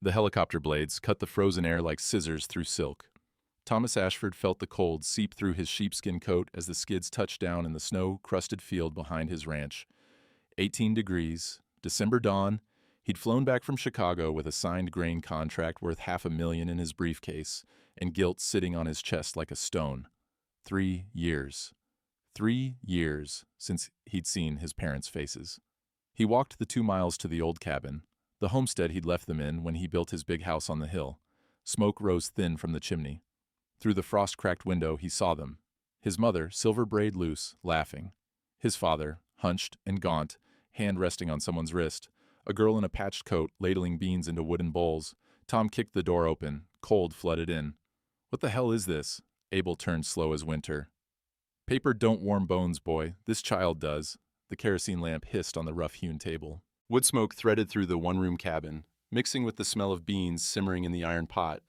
The helicopter blades cut the frozen air like scissors through silk. Thomas Ashford felt the cold seep through his sheepskin coat as the skids touched down in the snow-crusted field behind his ranch. 18 degrees, December dawn. He'd flown back from Chicago with a signed grain contract worth $500,000 in his briefcase, and guilt sitting on his chest like a stone. 3 years. 3 years since he'd seen his parents' faces. He walked the 2 miles to the old cabin, the homestead he'd left them in when he built his big house on the hill. Smoke rose thin from the chimney. Through the frost-cracked window he saw them. His mother, silver braid loose, laughing. His father, hunched and gaunt, hand resting on someone's wrist. A girl in a patched coat ladling beans into wooden bowls. Tom kicked the door open. Cold flooded in. "What the hell is this?" Abel turned slow as winter. "Paper don't warm bones, boy. This child does." The kerosene lamp hissed on the rough-hewn table. Wood smoke threaded through the one-room cabin, mixing with the smell of beans simmering in the iron pot.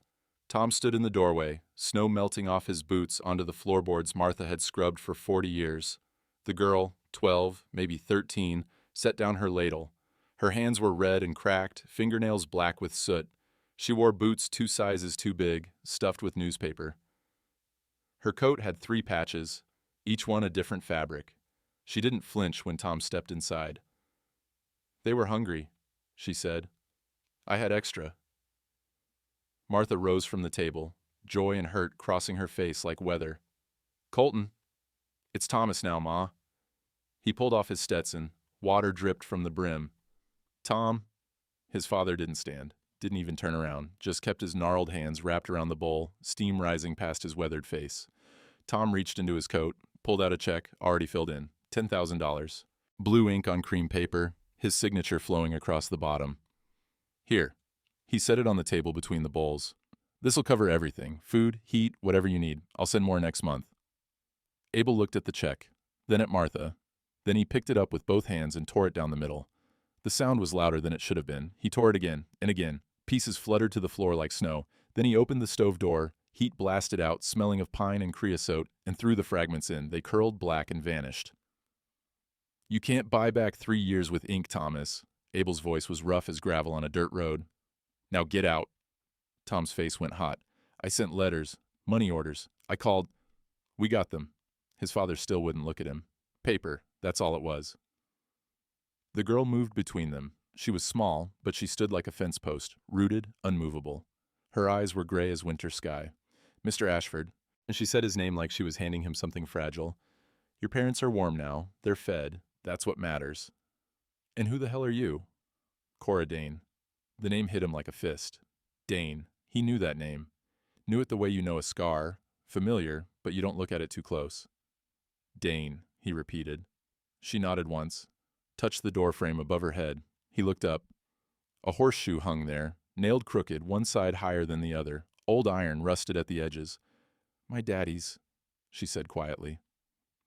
Tom stood in the doorway, snow melting off his boots onto the floorboards Martha had scrubbed for 40 years. The girl, 12, maybe 13, set down her ladle. Her hands were red and cracked, fingernails black with soot. She wore boots 2 sizes too big, stuffed with newspaper. Her coat had 3 patches, each one a different fabric. She didn't flinch when Tom stepped inside. "They were hungry," she said. "I had extra." Martha rose from the table, joy and hurt crossing her face like weather. "Colton." "It's Thomas now, Ma." He pulled off his Stetson. Water dripped from the brim. "Tom." His father didn't stand, didn't even turn around, just kept his gnarled hands wrapped around the bowl, steam rising past his weathered face. Tom reached into his coat, pulled out a check, already filled in, $10,000. Blue ink on cream paper, his signature flowing across the bottom. "Here." He set it on the table between the bowls. "This'll cover everything. Food, heat, whatever you need. I'll send more next month." Abel looked at the check, then at Martha. Then he picked it up with both hands and tore it down the middle. The sound was louder than it should have been. He tore it again and again. Pieces fluttered to the floor like snow. Then he opened the stove door. Heat blasted out, smelling of pine and creosote, and threw the fragments in. They curled black and vanished. "You can't buy back 3 years with ink, Thomas." Abel's voice was rough as gravel on a dirt road. "Now get out." Tom's face went hot. "I sent letters, money orders. I called. We got them." His father still wouldn't look at him. "Paper, that's all it was." The girl moved between them. She was small, but she stood like a fence post, rooted, unmovable. Her eyes were gray as winter sky. "Mr. Ashford," and she said his name like she was handing him something fragile. "Your parents are warm now. They're fed. That's what matters." "And who the hell are you?" "Cora Dane." The name hit him like a fist. Dane. He knew that name. Knew it the way you know a scar. Familiar, but you don't look at it too close. "Dane," he repeated. She nodded once, touched the doorframe above her head. He looked up. A horseshoe hung there, nailed crooked, one side higher than the other. Old iron rusted at the edges. "My daddy's," she said quietly.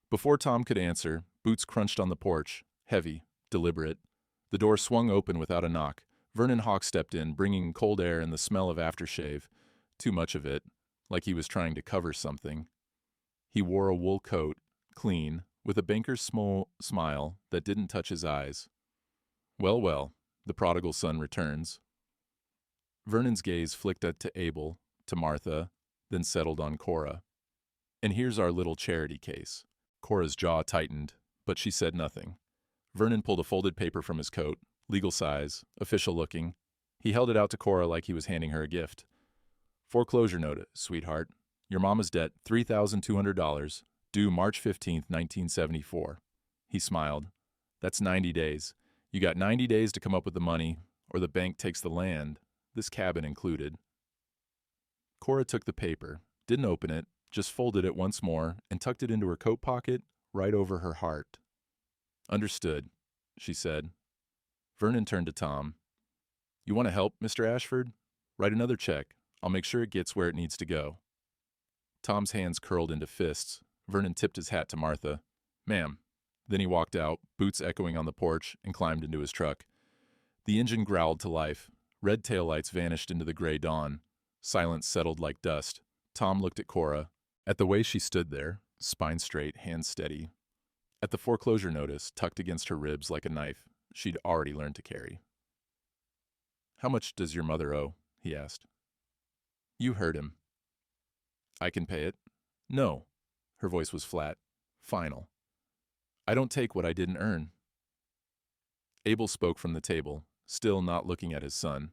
Before Tom could answer, boots crunched on the porch, heavy, deliberate. The door swung open without a knock. Vernon Hawk stepped in, bringing cold air and the smell of aftershave. Too much of it, like he was trying to cover something. He wore a wool coat, clean, with a banker's smile that didn't touch his eyes. "Well, well, the prodigal son returns." Vernon's gaze flicked to Abel, to Martha, then settled on Cora. "And here's our little charity case." Cora's jaw tightened, but she said nothing. Vernon pulled a folded paper from his coat, legal size, official looking. He held it out to Cora like he was handing her a gift. "Foreclosure notice, sweetheart. Your mama's debt, $3,200, due March 15th, 1974. He smiled. "That's 90 days. You got 90 days to come up with the money, or the bank takes the land, this cabin included." Cora took the paper, didn't open it, just folded it once more and tucked it into her coat pocket, right over her heart. "Understood," she said. Vernon turned to Tom. "You want to help, Mr. Ashford? Write another check. I'll make sure it gets where it needs to go." Tom's hands curled into fists. Vernon tipped his hat to Martha. "Ma'am." Then he walked out, boots echoing on the porch, and climbed into his truck. The engine growled to life. Red taillights vanished into the gray dawn. Silence settled like dust. Tom looked at Cora, at the way she stood there, spine straight, hands steady. At the foreclosure notice, tucked against her ribs like a knife she'd already learned to carry. How much does your mother owe? He asked. You heard him. I can pay it. No. Her voice was flat, final. I don't take what I didn't earn. Abel spoke from the table, still not looking at his son.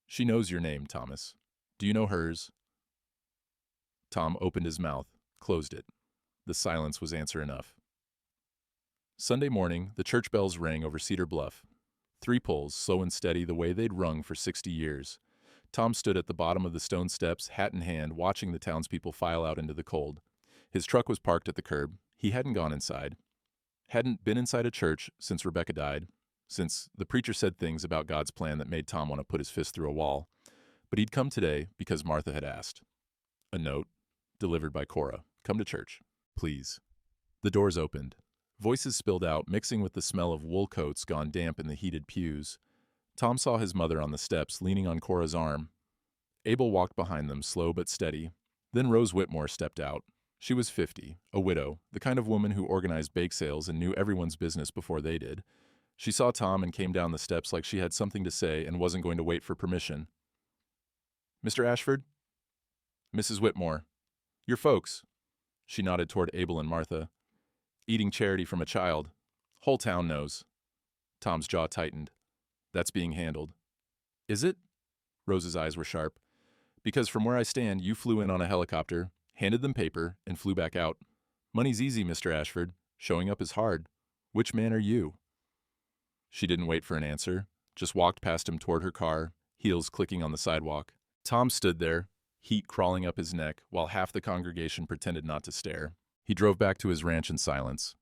She knows your name, Thomas. Do you know hers? Tom opened his mouth, closed it. The silence was answer enough. Sunday morning, the church bells rang over Cedar Bluff. 3 pulls, slow and steady the way they'd rung for 60 years. Tom stood at the bottom of the stone steps, hat in hand, watching the townspeople file out into the cold. His truck was parked at the curb. He hadn't gone inside. Hadn't been inside a church since Rebecca died, since the preacher said things about God's plan that made Tom want to put his fist through a wall. But he'd come today because Martha had asked. A note, delivered by Cora. Come to church, please. The doors opened. Voices spilled out, mixing with the smell of wool coats gone damp in the heated pews. Tom saw his mother on the steps, leaning on Cora's arm. Abel walked behind them, slow but steady. Then Rose Whitmore stepped out. She was 50, a widow, the kind of woman who organized bake sales and knew everyone's business before they did. She saw Tom and came down the steps like she had something to say and wasn't going to wait for permission. Mr. Ashford? Mrs. Whitmore. Your folks. She nodded toward Abel and Martha. Eating charity from a child. Whole town knows. Tom's jaw tightened. That's being handled. Is it? Rose's eyes were sharp. Because from where I stand, you flew in on a helicopter, handed them paper, and flew back out. Money's easy, Mr. Ashford. Showing up is hard. Which man are you? She didn't wait for an answer, just walked past him toward her car, heels clicking on the sidewalk. Tom stood there, heat crawling up his neck, while half the congregation pretended not to stare. He drove back to his ranch in silence.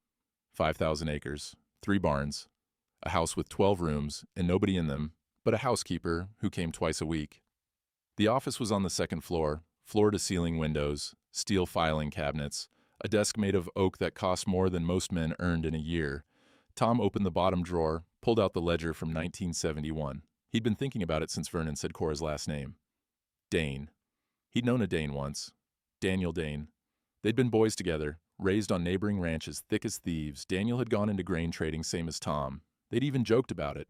5,000 acres, 3 barns, a house with 12 rooms, and nobody in them, but a housekeeper who came twice a week. The office was on the 2nd floor, floor-to-ceiling windows, steel filing cabinets, a desk made of oak that cost more than most men earned in a year. Tom opened the bottom drawer, pulled out the ledger from 1971. He'd been thinking about it since Vernon said Cora's last name. Dane. He'd known a Dane once. Daniel Dane. They'd been boys together, raised on neighboring ranches, thick as thieves. Daniel had gone into grain trading, same as Tom. They'd even joked about it.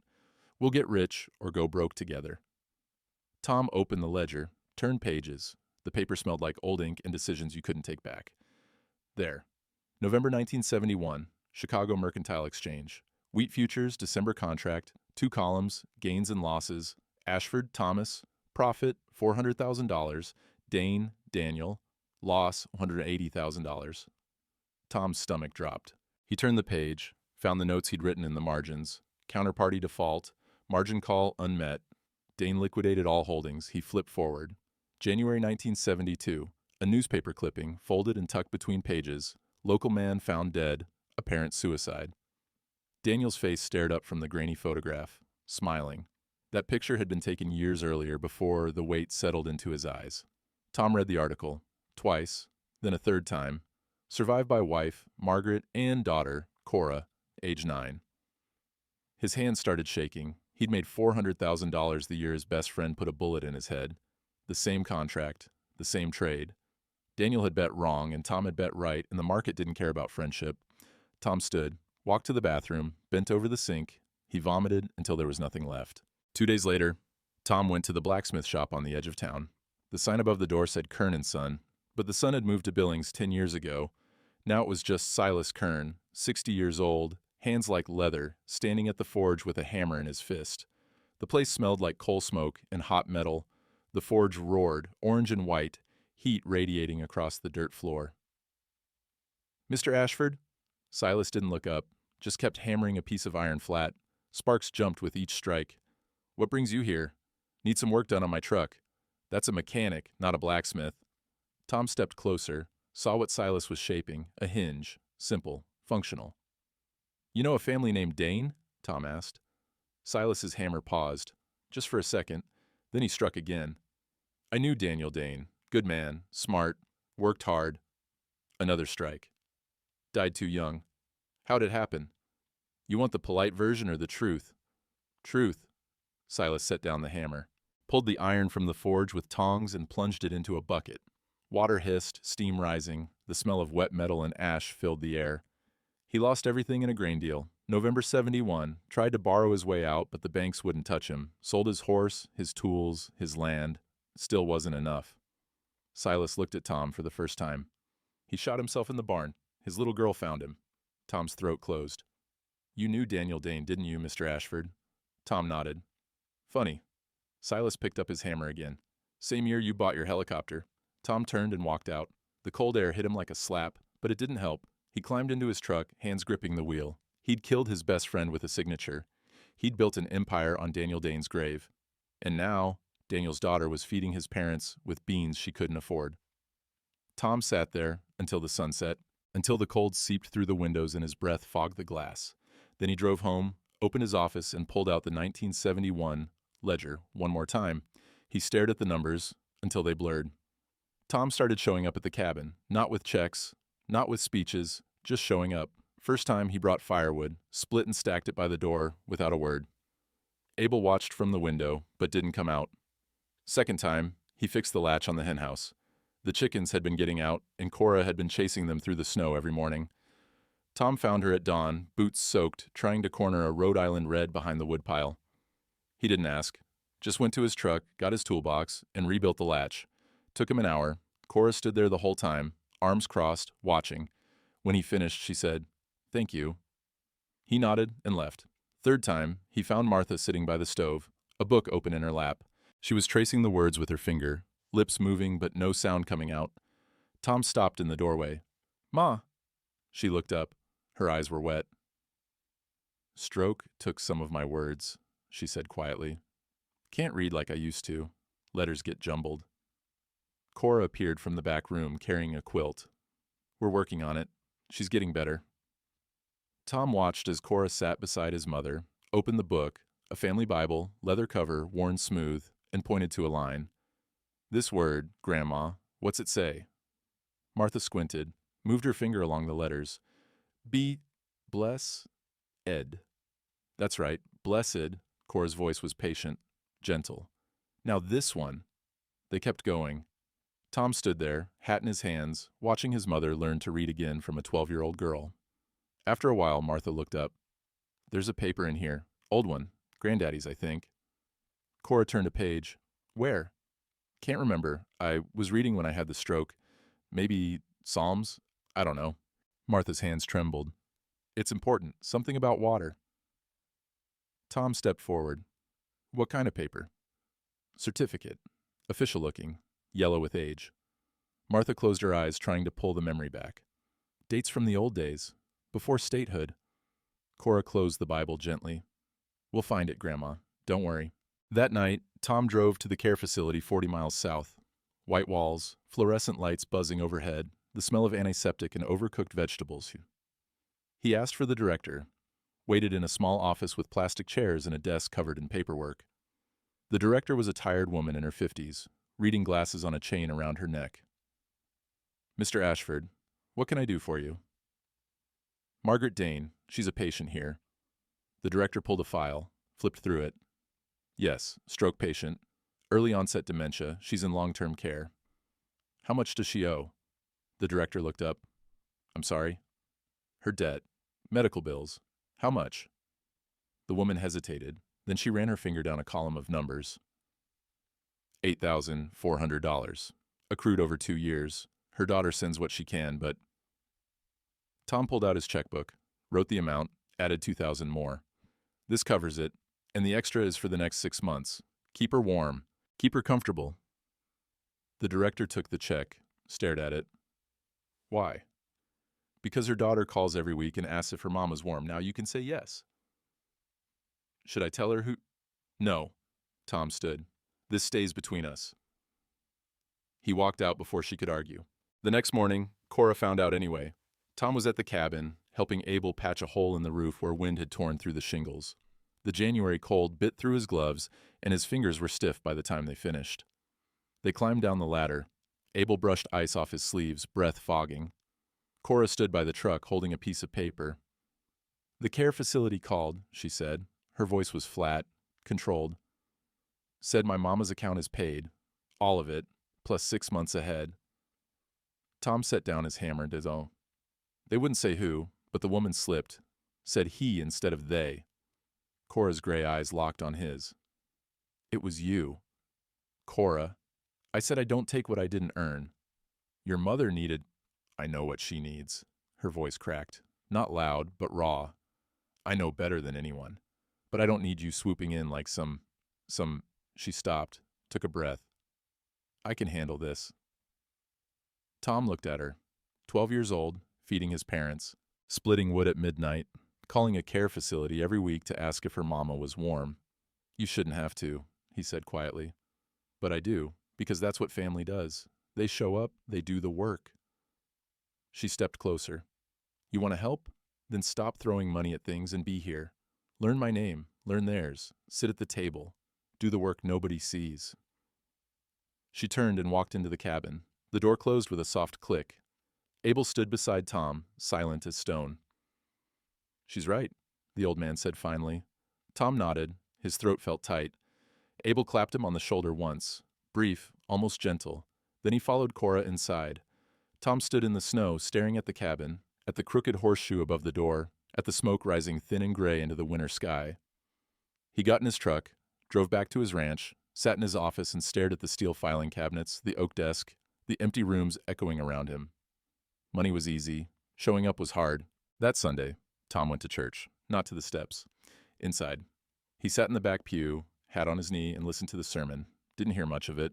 We'll get rich or go broke together. Tom opened the ledger, turned pages. The paper smelled like old ink and decisions you couldn't take back. There. November 1971, Chicago Mercantile Exchange. Wheat futures, December contract, 2 columns, gains and losses. Ashford, Thomas. Profit, $400,000. Dane, Daniel. Loss, $180,000. Tom's stomach dropped. He turned the page, found the notes he'd written in the margins. Counterparty default, margin call unmet. Dane liquidated all holdings. He flipped forward. January 1972, a newspaper clipping, folded and tucked between pages. Local man found dead, apparent suicide. Daniel's face stared up from the grainy photograph, smiling. That picture had been taken years earlier before the weight settled into his eyes. Tom read the article, twice, then a 3rd time. Survived by wife, Margaret, and daughter, Cora, age 9. His hands started shaking. He'd made $400,000 the year his best friend put a bullet in his head. The same contract, the same trade. Daniel had bet wrong, and Tom had bet right, and the market didn't care about friendship. Tom stood, walked to the bathroom, bent over the sink. He vomited until there was nothing left. 2 days later, Tom went to the blacksmith shop on the edge of town. The sign above the door said Kern & Son, but the son had moved to Billings 10 years ago. Now it was just Silas Kern, 60 years old, hands like leather, standing at the forge with a hammer in his fist. The place smelled like coal smoke and hot metal. The forge roared, orange and white, heat radiating across the dirt floor. Mr. Ashford? Silas didn't look up, just kept hammering a piece of iron flat. Sparks jumped with each strike. What brings you here? Need some work done on my truck. That's a mechanic, not a blacksmith. Tom stepped closer, saw what Silas was shaping, a hinge, simple, functional. You know a family named Dane? Tom asked. Silas's hammer paused, just for a second, then he struck again. I knew Daniel Dane, good man, smart, worked hard. Another strike. Died too young. How'd it happen? You want the polite version or the truth? Truth. Silas set down the hammer, pulled the iron from the forge with tongs and plunged it into a bucket. Water hissed, steam rising, the smell of wet metal and ash filled the air. He lost everything in a grain deal, November 71, tried to borrow his way out, but the banks wouldn't touch him. Sold his horse, his tools, his land. Still wasn't enough. Silas looked at Tom for the first time. He shot himself in the barn. His little girl found him. Tom's throat closed. You knew Daniel Dane, didn't you, Mr. Ashford? Tom nodded. Funny. Silas picked up his hammer again. Same year you bought your helicopter. Tom turned and walked out. The cold air hit him like a slap, but it didn't help. He climbed into his truck, hands gripping the wheel. He'd killed his best friend with a signature. He'd built an empire on Daniel Dane's grave. And now, Daniel's daughter was feeding his parents with beans she couldn't afford. Tom sat there until the sun set, until the cold seeped through the windows and his breath fogged the glass. Then he drove home, opened his office, and pulled out the 1971 ledger one more time. He stared at the numbers until they blurred. Tom started showing up at the cabin, not with checks, not with speeches, just showing up. First time he brought firewood, split and stacked it by the door without a word. Abel watched from the window, but didn't come out. Second time, he fixed the latch on the henhouse. The chickens had been getting out, and Cora had been chasing them through the snow every morning. Tom found her at dawn, boots soaked, trying to corner a Rhode Island red behind the woodpile. He didn't ask, just went to his truck, got his toolbox, and rebuilt the latch. Took him an hour. Cora stood there the whole time, arms crossed, watching. When he finished, she said, "Thank you." He nodded and left. Third time, he found Martha sitting by the stove, a book open in her lap. She was tracing the words with her finger, lips moving but no sound coming out. Tom stopped in the doorway. "Ma." She looked up. Her eyes were wet. "Stroke took some of my words," she said quietly. "Can't read like I used to. Letters get jumbled." Cora appeared from the back room carrying a quilt. "We're working on it. She's getting better." Tom watched as Cora sat beside his mother, opened the book, a family Bible, leather cover, worn smooth, and pointed to a line. "This word, Grandma, what's it say?" Martha squinted, moved her finger along the letters. Bless, Ed. "That's right, blessed." Cora's voice was patient, gentle. "Now this one." They kept going. Tom stood there, hat in his hands, watching his mother learn to read again from a 12-year-old girl. After a while, Martha looked up. "There's a paper in here. Old one. Granddaddy's, I think." Cora turned a page. "Where?" "Can't remember. I was reading when I had the stroke. Maybe Psalms? I don't know." Martha's hands trembled. "It's important. Something about water." Tom stepped forward. "What kind of paper?" "Certificate. Official looking. Yellow with age." Martha closed her eyes, trying to pull the memory back. "Dates from the old days. Before statehood." Cora closed the Bible gently. "We'll find it, Grandma. Don't worry." That night, Tom drove to the care facility 40 miles south. White walls, fluorescent lights buzzing overhead, the smell of antiseptic and overcooked vegetables. He asked for the director, waited in a small office with plastic chairs and a desk covered in paperwork. The director was a tired woman in her 50s, reading glasses on a chain around her neck. "Mr. Ashford, what can I do for you?" "Margaret Dane. She's a patient here." The director pulled a file, flipped through it. "Yes, stroke patient. Early onset dementia. She's in long-term care." "How much does she owe?" The director looked up. "I'm sorry?" "Her debt. Medical bills. How much?" The woman hesitated. Then she ran her finger down a column of numbers. $8,400. Accrued over 2 years. Her daughter sends what she can, but... Tom pulled out his checkbook, wrote the amount, added $2,000 more. "This covers it, and the extra is for the next 6 months. Keep her warm. Keep her comfortable." The director took the check, stared at it. "Why?" "Because her daughter calls every week and asks if her mom is warm. Now you can say yes." "Should I tell her who—" "No." Tom stood. "This stays between us." He walked out before she could argue. The next morning, Cora found out anyway. Tom was at the cabin, helping Abel patch a hole in the roof where wind had torn through the shingles. The January cold bit through his gloves, and his fingers were stiff by the time they finished. They climbed down the ladder. Abel brushed ice off his sleeves, breath fogging. Cora stood by the truck, holding a piece of paper. "The care facility called," she said. Her voice was flat, controlled. "Said my mama's account is paid. All of it, plus 6 months ahead." Tom set down his hammer and his own. They wouldn't say who, but the woman slipped. said he instead of they. Cora's gray eyes locked on his. It was you. Cora, I said I don't take what I didn't earn. Your mother needed— I know what she needs. Her voice cracked. Not loud, but raw. I know better than anyone. But I don't need you swooping in like some— She stopped, took a breath. I can handle this. Tom looked at her. 12 years old, feeding his parents, splitting wood at midnight, calling a care facility every week to ask if her mama was warm. You shouldn't have to, he said quietly. But I do, because that's what family does. They show up, they do the work. She stepped closer. You want to help? Then stop throwing money at things and be here. Learn my name, learn theirs, sit at the table, do the work nobody sees. She turned and walked into the cabin. The door closed with a soft click. Abel stood beside Tom, silent as stone. She's right, the old man said finally. Tom nodded. His throat felt tight. Abel clapped him on the shoulder once, brief, almost gentle. Then he followed Cora inside. Tom stood in the snow, staring at the cabin, at the crooked horseshoe above the door, at the smoke rising thin and gray into the winter sky. He got in his truck, drove back to his ranch, sat in his office and stared at the steel filing cabinets, the oak desk, the empty rooms echoing around him. Money was easy. Showing up was hard. That Sunday, Tom went to church, not to the steps. Inside. He sat in the back pew, hat on his knee, and listened to the sermon. Didn't hear much of it.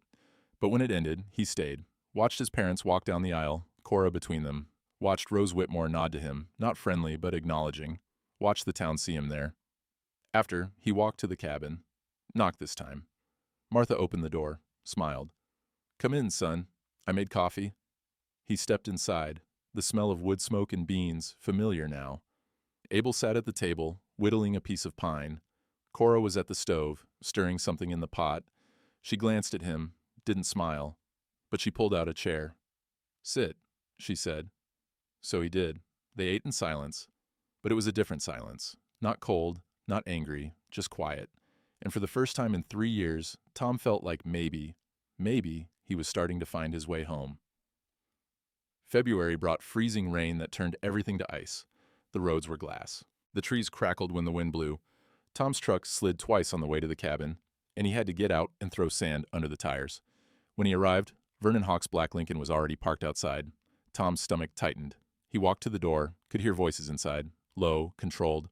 But when it ended, he stayed. Watched his parents walk down the aisle, Cora between them. Watched Rose Whitmore nod to him, not friendly, but acknowledging. Watched the town see him there. After, he walked to the cabin. Knocked this time. Martha opened the door, smiled. Come in, son. I made coffee. He stepped inside, the smell of wood smoke and beans, familiar now. Abel sat at the table, whittling a piece of pine. Cora was at the stove, stirring something in the pot. She glanced at him, didn't smile, but she pulled out a chair. Sit, she said. So he did. They ate in silence, but it was a different silence. Not cold, not angry, just quiet. And for the first time in 3 years, Tom felt like maybe he was starting to find his way home. February brought freezing rain that turned everything to ice. The roads were glass. The trees crackled when the wind blew. Tom's truck slid twice on the way to the cabin, and he had to get out and throw sand under the tires. When he arrived, Vernon Hawk's black Lincoln was already parked outside. Tom's stomach tightened. He walked to the door, could hear voices inside, low, controlled.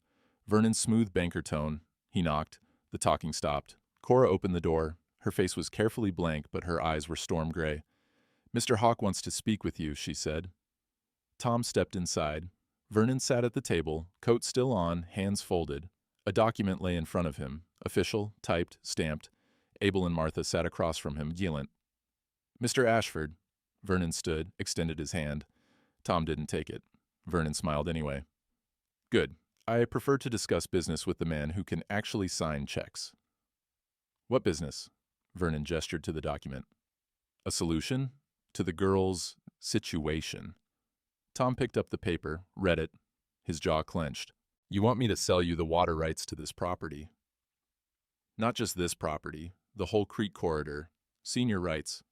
Vernon's smooth banker tone. He knocked. The talking stopped. Cora opened the door. Her face was carefully blank, but her eyes were storm gray. Mr. Hawk wants to speak with you, she said. Tom stepped inside. Vernon sat at the table, coat still on, hands folded. A document lay in front of him, official, typed, stamped. Abel and Martha sat across from him, Gillant. Mr. Ashford. Vernon stood, extended his hand. Tom didn't take it. Vernon smiled anyway. Good. I prefer to discuss business with the man who can actually sign checks. What business? Vernon gestured to the document. A solution to the girl's situation. Tom picked up the paper, read it. His jaw clenched. You want me to sell you the water rights to this property? Not just this property, the whole creek corridor, senior rights.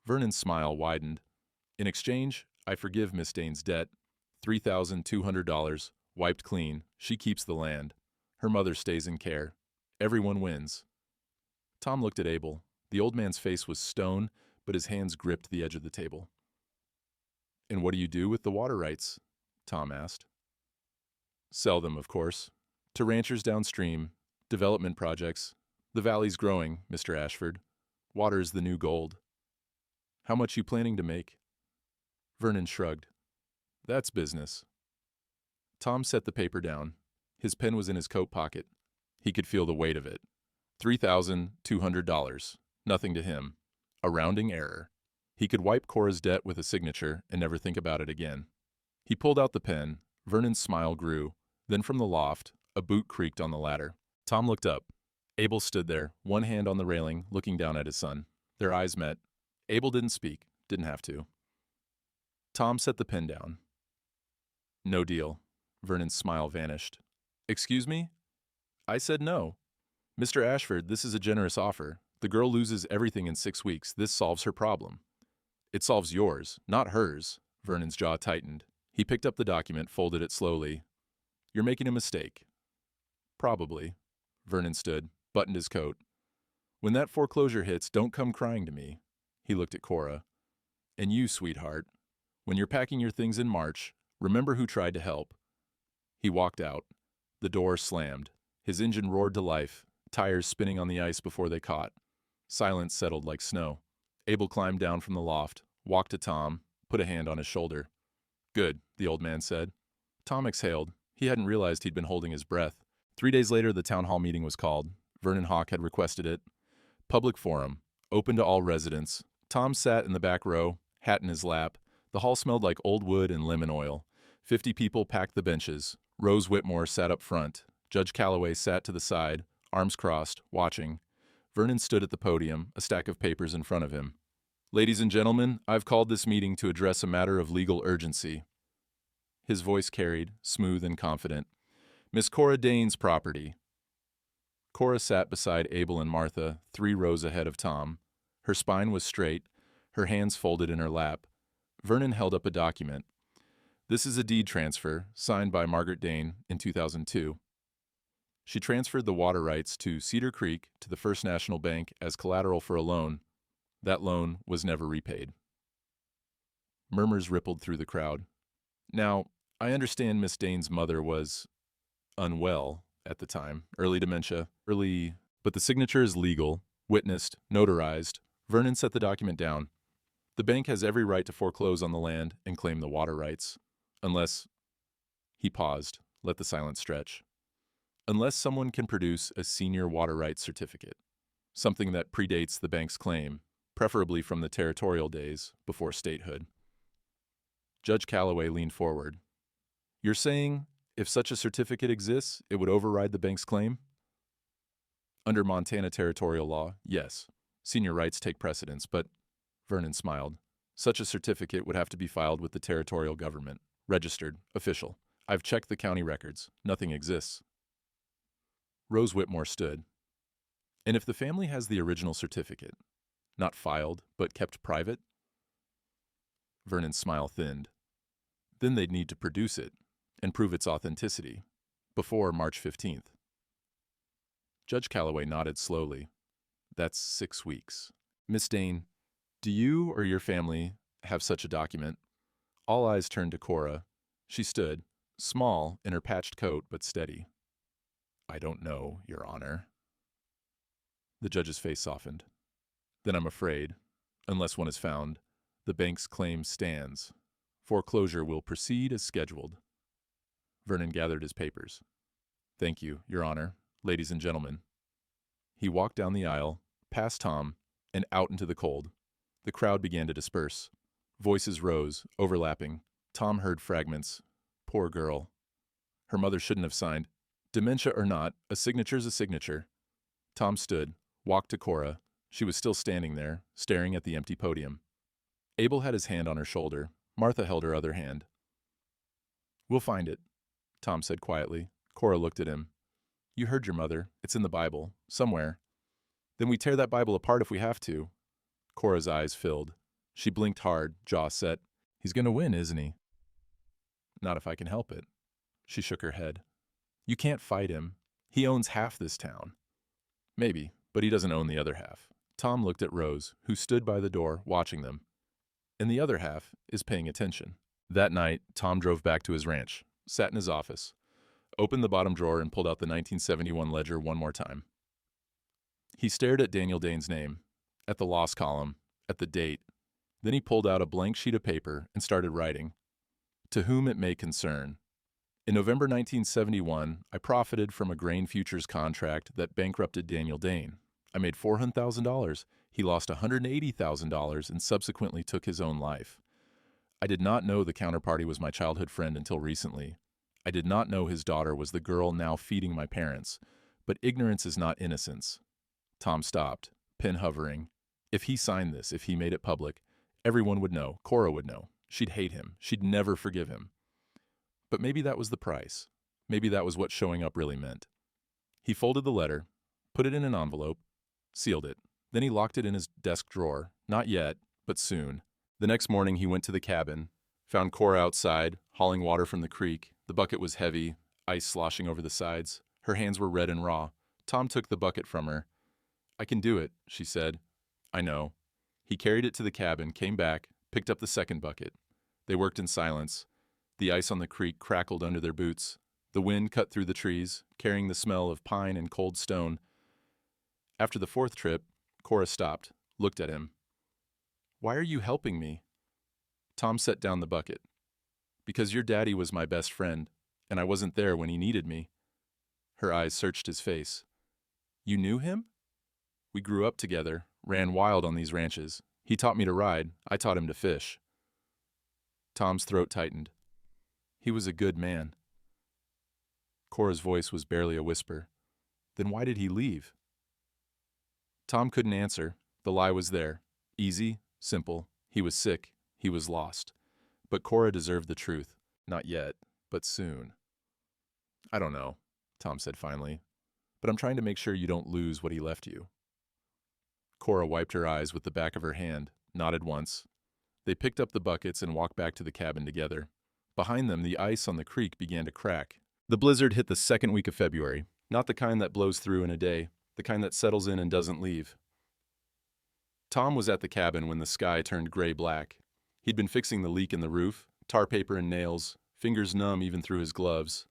Vernon's smile widened. In exchange, I forgive Miss Dane's debt, $3,200, wiped clean. She keeps the land. Her mother stays in care. Everyone wins. Tom looked at Abel. The old man's face was stone, but his hands gripped the edge of the table. And what do you do with the water rights? Tom asked. Sell them, of course. To ranchers downstream, development projects. The valley's growing, Mr. Ashford. Water's the new gold. How much you planning to make? Vernon shrugged. That's business. Tom set the paper down. His pen was in his coat pocket. He could feel the weight of it. $3,200. Nothing to him. A rounding error. He could wipe Cora's debt with a signature and never think about it again. He pulled out the pen. Vernon's smile grew. Then from the loft, a boot creaked on the ladder. Tom looked up. Abel stood there, one hand on the railing, looking down at his son. Their eyes met. Abel didn't speak. Didn't have to. Tom set the pen down. No deal. Vernon's smile vanished. Excuse me? I said no. Mr. Ashford, this is a generous offer. The girl loses everything in 6 weeks. This solves her problem. It solves yours, not hers. Vernon's jaw tightened. He picked up the document, folded it slowly. You're making a mistake. Probably. Vernon stood, buttoned his coat. When that foreclosure hits, don't come crying to me. He looked at Cora. And you, sweetheart, when you're packing your things in March, remember who tried to help. He walked out. The door slammed. His engine roared to life, tires spinning on the ice before they caught. Silence settled like snow. Abel climbed down from the loft, walked to Tom, put a hand on his shoulder. Good, the old man said. Tom exhaled. He hadn't realized he'd been holding his breath. 3 days later, the town hall meeting was called. Vernon Hawk had requested it. Public forum, open to all residents. Tom sat in the back row, hat in his lap. The hall smelled like old wood and lemon oil. 50 people packed the benches. Rose Whitmore sat up front. Judge Calloway sat to the side, arms crossed, watching. Vernon stood at the podium, a stack of papers in front of him. Ladies and gentlemen, I've called this meeting to address a matter of legal urgency. His voice carried, smooth and confident. Miss Cora Dane's property. Cora sat beside Abel and Martha, 3 rows ahead of Tom. Her spine was straight, her hands folded in her lap. Vernon held up a document. This is a deed transfer, signed by Margaret Dane in 2002. She transferred the water rights to Cedar Creek to the First National Bank as collateral for a loan. That loan was never repaid. Murmurs rippled through the crowd. Now, I understand Miss Dane's mother was unwell at the time, early dementia, but the signature is legal, witnessed, notarized. Vernon set the document down. The bank has every right to foreclose on the land and claim the water rights. Unless... He paused, let the silence stretch. Unless someone can produce a senior water rights certificate, something that predates the bank's claim, preferably from the territorial days before statehood. Judge Calloway leaned forward. You're saying if such a certificate exists, it would override the bank's claim? Under Montana territorial law, yes. Senior rights take precedence, but, Vernon smiled, such a certificate would have to be filed with the territorial government, registered, official. I've checked the county records. Nothing exists. Rose Whitmore stood. And if the family has the original certificate, not filed, but kept private? Vernon's smile thinned. Then they'd need to produce it and prove its authenticity before March 15th. Judge Calloway nodded slowly. That's 6 weeks. Miss Dane, do you or your family have such a document? All eyes turned to Cora. She stood, small in her patched coat but steady. I don't know, Your Honor. The judge's face softened. Then I'm afraid, unless one is found, the bank's claim stands. Foreclosure will proceed as scheduled. Vernon gathered his papers. Thank you, Your Honor, ladies and gentlemen. He walked down the aisle, past Tom, and out into the cold. The crowd began to disperse. Voices rose, overlapping. Tom heard fragments. Poor girl. Her mother shouldn't have signed. Dementia or not, a signature's a signature. Tom stood, walked to Cora. She was still standing there, staring at the empty podium. Abel had his hand on her shoulder. Martha held her other hand. We'll find it, Tom said quietly. Cora looked at him. You heard your mother. It's in the Bible. Somewhere. Then we tear that Bible apart if we have to. Cora's eyes filled. She blinked hard, jaw set. He's going to win, isn't he? Not if I can help it. She shook her head. You can't fight him. He owns half this town. Maybe, but he doesn't own the other half. Tom looked at Rose, who stood by the door, watching them. And the other half is paying attention. That night, Tom drove back to his ranch, sat in his office, opened the bottom drawer and pulled out the 1971 ledger one more time. He stared at Daniel Dane's name, at the loss column, at the date. Then he pulled out a blank sheet of paper and started writing. To whom it may concern. In November 1971, I profited from a grain futures contract that bankrupted Daniel Dane. I made $400,000. He lost $180,000 and subsequently took his own life. I did not know the counterparty was my childhood friend until recently. I did not know his daughter was the girl now feeding my parents. But ignorance is not innocence. Tom stopped, pen hovering. If he signed this, if he made it public, everyone would know. Cora would know. She'd hate him. She'd never forgive him. But maybe that was the price. Maybe that was what showing up really meant. He folded the letter, put it in an envelope, sealed it. Then he locked it in his desk drawer. Not yet, but soon. The next morning he went to the cabin, found Cora outside, hauling water from the creek. The bucket was heavy, ice sloshing over the sides. Her hands were red and raw. Tom took the bucket from her. "I can do it," she said. "I know." He carried it to the cabin, came back, picked up the second bucket. They worked in silence. The ice on the creek crackled under their boots. The wind cut through the trees, carrying the smell of pine and cold stone. After the fourth trip, Cora stopped, looked at him. "Why are you helping me?" Tom set down the bucket. "Because your daddy was my best friend, and I wasn't there when he needed me." Her eyes searched his face. "You knew him?" "We grew up together, ran wild on these ranches. He taught me to ride, I taught him to fish." Tom's throat tightened. "He was a good man." Cora's voice was barely a whisper. "Then why did he leave?" Tom couldn't answer. The lie was there. Easy, simple. He was sick. He was lost. But Cora deserved the truth. Not yet, but soon. "I don't know," Tom said finally, "but I'm trying to make sure you don't lose what he left you." Cora wiped her eyes with the back of her hand, nodded once. They picked up the buckets and walked back to the cabin together. Behind them, the ice on the creek began to crack. The blizzard hit the second week of February, not the kind that blows through in a day, the kind that settles in and doesn't leave. Tom was at the cabin when the sky turned gray-black. He'd been fixing the leak in the roof, tar paper and nails, fingers numb even through his gloves.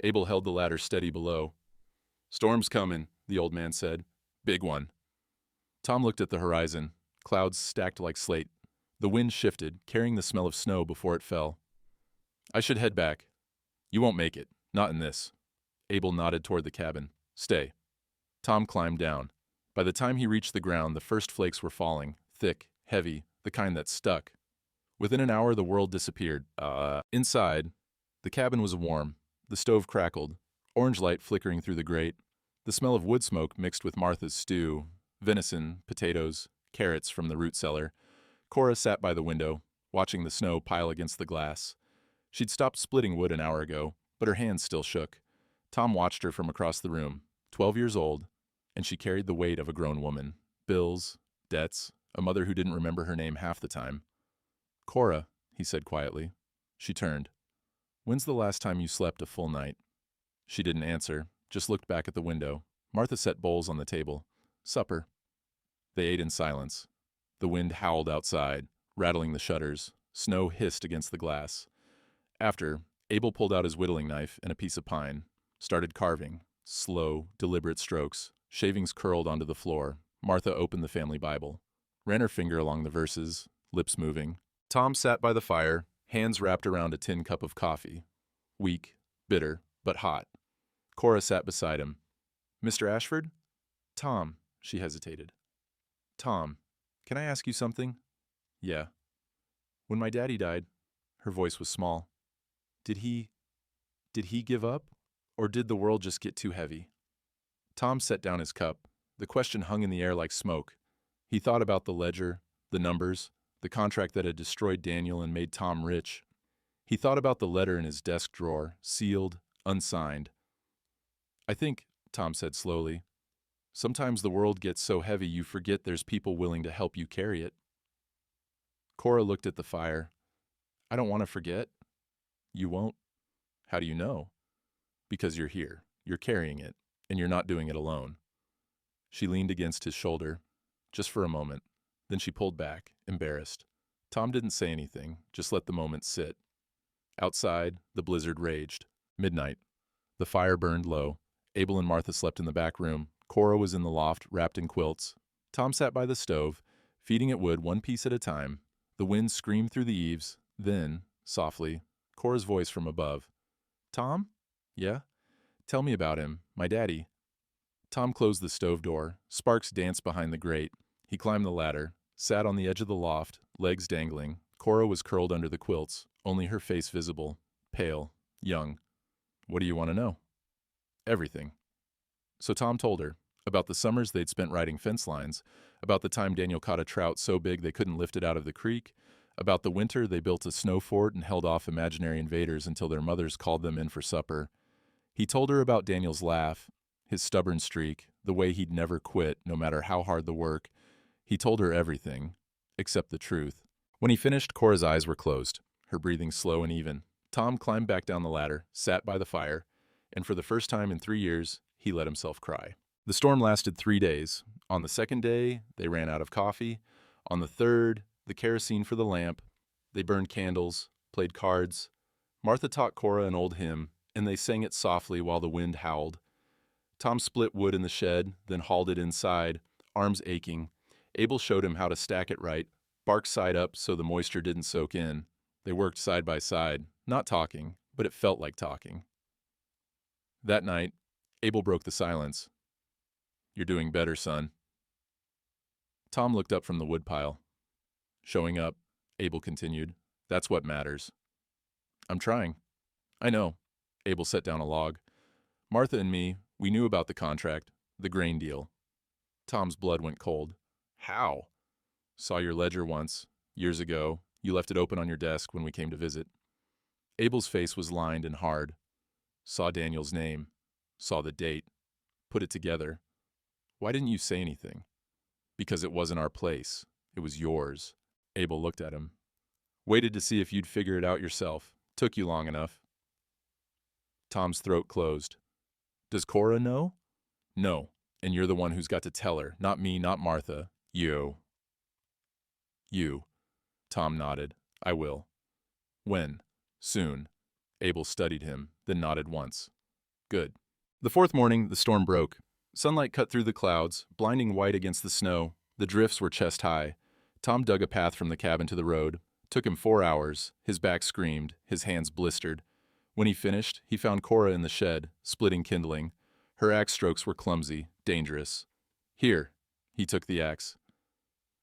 Abel held the ladder steady below. "Storm's coming," the old man said. "Big one." Tom looked at the horizon, clouds stacked like slate. The wind shifted, carrying the smell of snow before it fell. "I should head back." "You won't make it, not in this." Abel nodded toward the cabin. "Stay." Tom climbed down. By the time he reached the ground, the first flakes were falling, thick, heavy, the kind that stuck. Within an hour, the world disappeared. Inside, the cabin was warm. The stove crackled, orange light flickering through the grate. The smell of wood smoke mixed with Martha's stew, venison, potatoes, carrots from the root cellar. Cora sat by the window, watching the snow pile against the glass. She'd stopped splitting wood an hour ago, but her hands still shook. Tom watched her from across the room, 12 years old, and she carried the weight of a grown woman. Bills, debts, a mother who didn't remember her name half the time. "Cora," he said quietly. She turned. "When's the last time you slept a full night?" She didn't answer, just looked back at the window. Martha set bowls on the table. "Supper." They ate in silence. The wind howled outside, rattling the shutters. Snow hissed against the glass. After, Abel pulled out his whittling knife and a piece of pine, started carving, slow, deliberate strokes. Shavings curled onto the floor. Martha opened the family Bible, ran her finger along the verses, lips moving. Tom sat by the fire, hands wrapped around a tin cup of coffee. Weak, bitter, but hot. Cora sat beside him. "Mr. Ashford?" "Tom," she hesitated. "Tom, can I ask you something?" "Yeah." "When my daddy died," her voice was small, Did he give up? Or did the world just get too heavy?" Tom set down his cup. The question hung in the air like smoke. He thought about the ledger, the numbers, the contract that had destroyed Daniel and made Tom rich. He thought about the letter in his desk drawer, sealed, unsigned. "I think," Tom said slowly, "sometimes the world gets so heavy you forget there's people willing to help you carry it." Cora looked at the fire. "I don't want to forget." "You won't?" "How do you know?" "Because you're here. You're carrying it, and you're not doing it alone." She leaned against his shoulder, just for a moment. Then she pulled back, embarrassed. Tom didn't say anything, just let the moment sit. Outside, the blizzard raged. Midnight. The fire burned low. Abel and Martha slept in the back room. Cora was in the loft, wrapped in quilts. Tom sat by the stove, feeding it wood one piece at a time. The wind screamed through the eaves. Then, softly, Cora's voice from above. "Tom?" "Yeah?" "Tell me about him, my daddy." Tom closed the stove door. Sparks danced behind the grate. He climbed the ladder, sat on the edge of the loft, legs dangling. Cora was curled under the quilts, only her face visible, pale, young. "What do you want to know?" "Everything." So Tom told her, about the summers they'd spent riding fence lines, about the time Daniel caught a trout so big they couldn't lift it out of the creek, about the winter they built a snow fort and held off imaginary invaders until their mothers called them in for supper. He told her about Daniel's laugh, his stubborn streak, the way he'd never quit, no matter how hard the work. He told her everything, except the truth. When he finished, Cora's eyes were closed, her breathing slow and even. Tom climbed back down the ladder, sat by the fire. and for the first time in 3 years, he let himself cry. The storm lasted 3 days. On the second day, they ran out of coffee. On the third, the kerosene for the lamp. They burned candles, played cards. Martha taught Cora an old hymn, and they sang it softly while the wind howled. Tom split wood in the shed, then hauled it inside, arms aching. Abel showed him how to stack it right, bark side up so the moisture didn't soak in. They worked side by side, not talking, but it felt like talking. That night, Abel broke the silence. "You're doing better, son." Tom looked up from the woodpile. "Showing up," Abel continued. "That's what matters." "I'm trying." "I know." Abel set down a log. "Martha and me, we knew about the contract, the grain deal." Tom's blood went cold. "How?" "Saw your ledger once, years ago. You left it open on your desk when we came to visit." Abel's face was lined and hard. "Saw Daniel's name. Saw the date. Put it together. Why didn't you say anything?" "Because it wasn't our place. It was yours." Abel looked at him. "Waited to see if you'd figure it out yourself. Took you long enough." Tom's throat closed. "Does Cora know?" "No, and you're the one who's got to tell her. Not me, not Martha. You." "You." Tom nodded. "I will." "When?" "Soon." Abel studied him, then nodded once. "Good." The fourth morning, the storm broke. Sunlight cut through the clouds, blinding white against the snow. The drifts were chest high. Tom dug a path from the cabin to the road. Took him 4 hours. His back screamed, his hands blistered. When he finished, he found Cora in the shed, splitting kindling. Her axe strokes were clumsy, dangerous. "Here." He took the axe.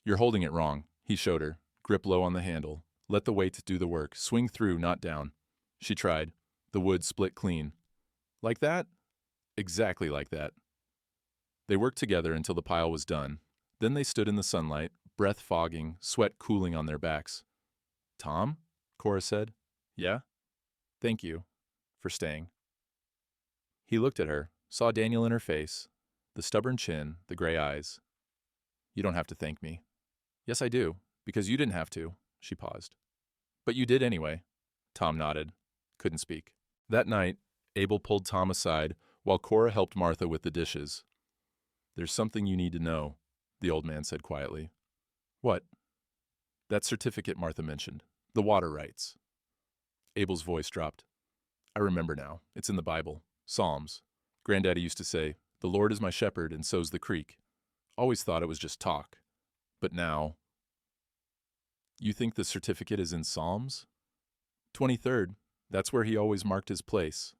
"You're holding it wrong," he showed her. "Grip low on the handle. Let the weight do the work. Swing through, not down." She tried. The wood split clean. "Like that?" "Exactly like that." They worked together until the pile was done. Then they stood in the sunlight, breath fogging, sweat cooling on their backs. "Tom?" Cora said. "Yeah?" "Thank you for staying." He looked at her, saw Daniel in her face, the stubborn chin, the gray eyes. "You don't have to thank me." "Yes, I do, because you didn't have to." She paused. "But you did anyway." Tom nodded. Couldn't speak. That night, Abel pulled Tom aside while Cora helped Martha with the dishes. "There's something you need to know," the old man said quietly. "What?" "That certificate Martha mentioned. The water rights." Abel's voice dropped. "I remember now. It's in the Bible. Psalms. Granddaddy used to say, 'The Lord is my shepherd and so's the creek.' Always thought it was just talk. But now..." "You think the certificate is in Psalms?" 23rd. That's where he always marked his place."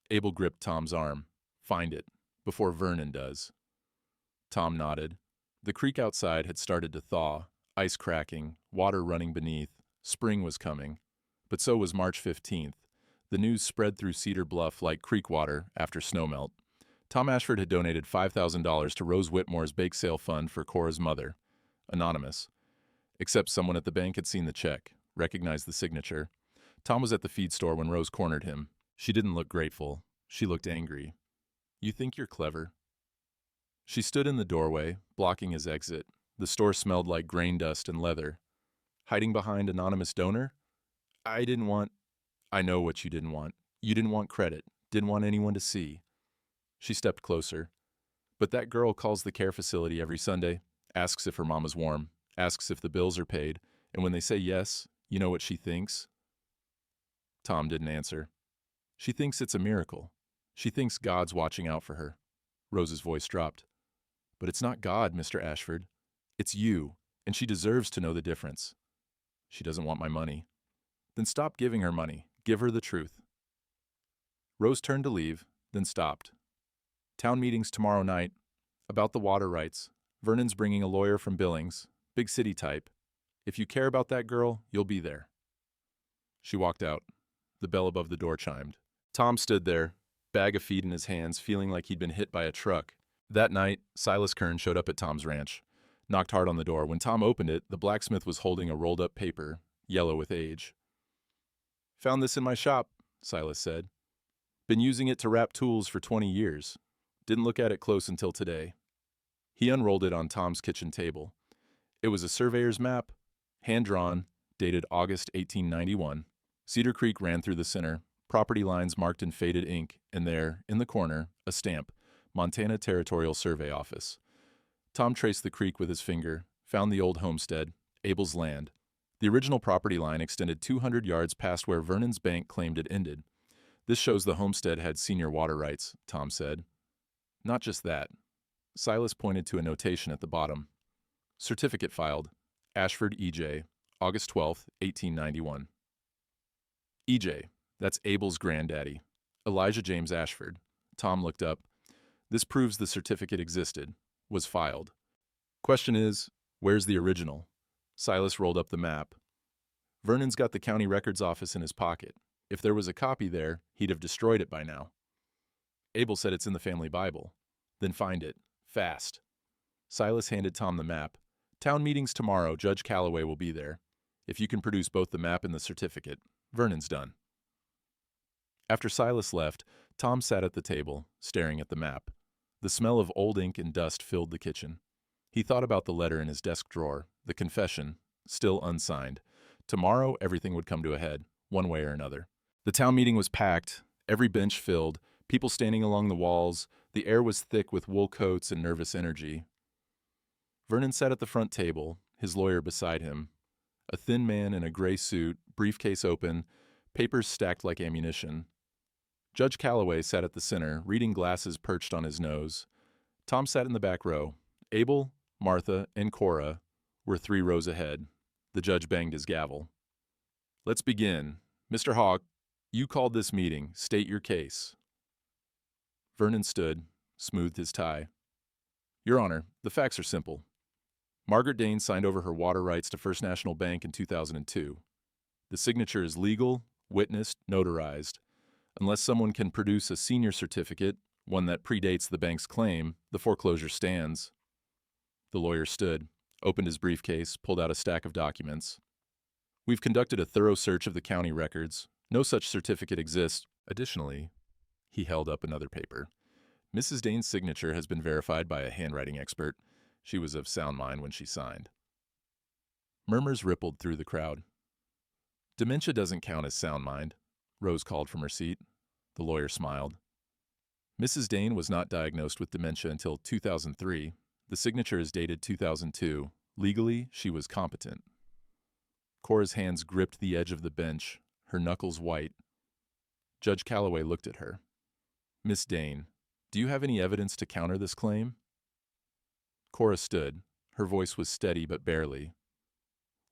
Abel gripped Tom's arm. "Find it, before Vernon does." Tom nodded. The creek outside had started to thaw, ice cracking, water running beneath. Spring was coming. But so was March 15th. The news spread through Cedar Bluff like creek water after snowmelt. Tom Ashford had donated $5,000 to Rose Whitmore's bake sale fund for Cora's mother. Anonymous. Except someone at the bank had seen the check, recognized the signature. Tom was at the feed store when Rose cornered him. She didn't look grateful. She looked angry. "You think you're clever?" She stood in the doorway, blocking his exit. The store smelled like grain dust and leather. "Hiding behind anonymous donor?" "I didn't want..." "I know what you didn't want. You didn't want credit. Didn't want anyone to see." She stepped closer. "But that girl calls the care facility every Sunday, asks if her mama's warm, asks if the bills are paid, and when they say yes, you know what she thinks?" Tom didn't answer. "She thinks it's a miracle. She thinks God's watching out for her." Rose's voice dropped. "But it's not God, Mr. Ashford. It's you, and she deserves to know the difference." "She doesn't want my money." "Then stop giving her money. Give her the truth." Rose turned to leave, then stopped. "Town meeting's tomorrow night. About the water rights. Vernon's bringing a lawyer from Billings. Big city type. If you care about that girl, you'll be there." She walked out. The bell above the door chimed. Tom stood there, bag of feed in his hands, feeling like he'd been hit by a truck. That night, Silas Kern showed up at Tom's ranch. Knocked hard on the door. When Tom opened it, the blacksmith was holding a rolled-up paper, yellow with age. "Found this in my shop," Silas said. "Been using it to wrap tools for 20 years. Didn't look at it close until today." He unrolled it on Tom's kitchen table. It was a surveyor's map, hand-drawn, dated August 1891. Cedar Creek ran through the center, property lines marked in faded ink, and there, in the corner, a stamp, Montana Territorial Survey Office. Tom traced the creek with his finger, found the old homestead, Abel's land. The original property line extended 200 yards past where Vernon's bank claimed it ended. This shows the homestead had senior water rights, Tom said. Not just that. Silas pointed to a notation at the bottom. Certificate filed. Ashford E.J., August 12, 1891. E.J., that's Abel's granddaddy. Elijah James Ashford. Tom looked up. This proves the certificate existed, was filed. Question is, where's the original? Silas rolled up the map. Vernon's got the county records office in his pocket. If there was a copy there, he'd have destroyed it by now. Abel said it's in the family Bible. Then find it. Fast. Silas handed Tom the map. Town meeting's tomorrow. Judge Calloway will be there. If you can produce both the map and the certificate, Vernon's done. After Silas left, Tom sat at the table, staring at the map. The smell of old ink and dust filled the kitchen. He thought about the letter in his desk drawer, the confession, still unsigned. Tomorrow, everything would come to a head, one way or another. The town meeting was packed, every bench filled, people standing along the walls. The air was thick with wool coats and nervous energy. Vernon sat at the front table, his lawyer beside him. A thin man in a gray suit, briefcase open, papers stacked like ammunition. Judge Calloway sat at the center, reading glasses perched on his nose. Tom sat in the back row. Abel, Martha, and Cora were 3 rows ahead. The judge banged his gavel. Let's begin. Mr. Hawk, you called this meeting. State your case. Vernon stood, smoothed his tie. Your Honor, the facts are simple. Margaret Dane signed over her water rights to First National Bank in 2002. The signature is legal, witnessed, notarized. Unless someone can produce a senior certificate, one that predates the bank's claim, the foreclosure stands. The lawyer stood, opened his briefcase, pulled out a stack of documents. We've conducted a thorough search of the county records. No such certificate exists. Additionally, he held up another paper. Mrs. Dane's signature has been verified by a handwriting expert. She was of sound mind when she signed. Murmurs rippled through the crowd. Dementia doesn't count as sound mind, Rose called from her seat. The lawyer smiled. Mrs. Dane was not diagnosed with dementia until 2003. The signature is dated 2002. Legally, she was competent. Cora's hands gripped the edge of the bench, her knuckles white. Judge Calloway looked at her. Miss Dane, do you have any evidence to counter this claim? Cora stood. Her voice was steady but barely.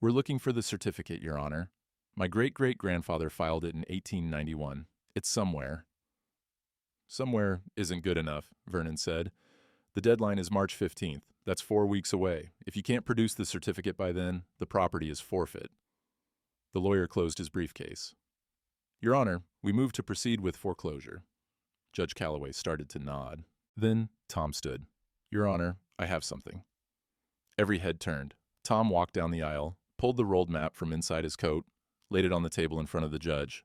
We're looking for the certificate, Your Honor. My great-great-grandfather filed it in 1891. It's somewhere. Somewhere isn't good enough, Vernon said. The deadline is March 15th. That's 4 weeks away. If you can't produce the certificate by then, the property is forfeit. The lawyer closed his briefcase. Your Honor, we move to proceed with foreclosure. Judge Calloway started to nod. Then Tom stood. Your Honor, I have something. Every head turned. Tom walked down the aisle, pulled the rolled map from inside his coat, laid it on the table in front of the judge.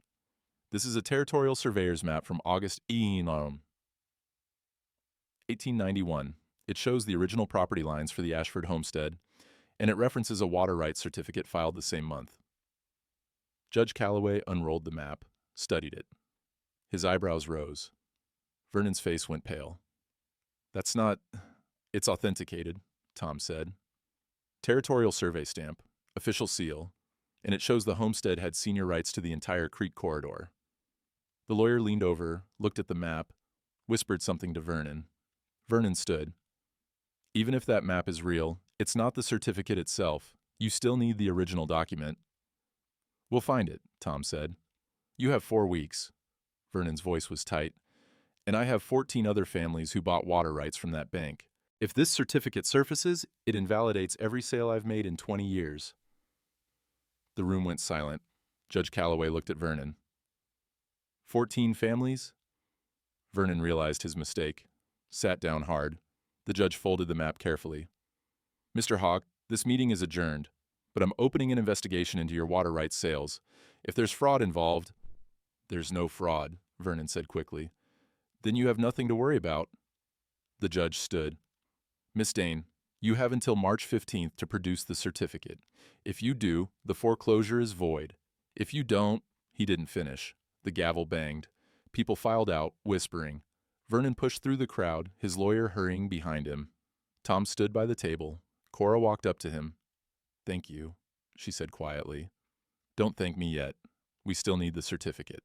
This is a territorial surveyor's map from August 1891. It shows the original property lines for the Ashford homestead, and it references a water rights certificate filed the same month. Judge Calloway unrolled the map, studied it. His eyebrows rose. Vernon's face went pale. That's not... It's authenticated, Tom said. Territorial survey stamp, official seal, and it shows the homestead had senior rights to the entire creek corridor. The lawyer leaned over, looked at the map, whispered something to Vernon. Vernon stood. Even if that map is real, it's not the certificate itself. You still need the original document. We'll find it, Tom said. You have 4 weeks. Vernon's voice was tight. And I have 14 other families who bought water rights from that bank. If this certificate surfaces, it invalidates every sale I've made in 20 years. The room went silent. Judge Calloway looked at Vernon. 14 families? Vernon realized his mistake, sat down hard. The judge folded the map carefully. Mr. Hawk, this meeting is adjourned, but I'm opening an investigation into your water rights sales. If there's fraud involved... There's no fraud, Vernon said quickly. Then you have nothing to worry about. The judge stood. Miss Dane, you have until March 15th to produce the certificate. If you do, the foreclosure is void. If you don't, he didn't finish. The gavel banged. People filed out, whispering. Vernon pushed through the crowd, his lawyer hurrying behind him. Tom stood by the table. Cora walked up to him. "Thank you," she said quietly. "Don't thank me yet. We still need the certificate."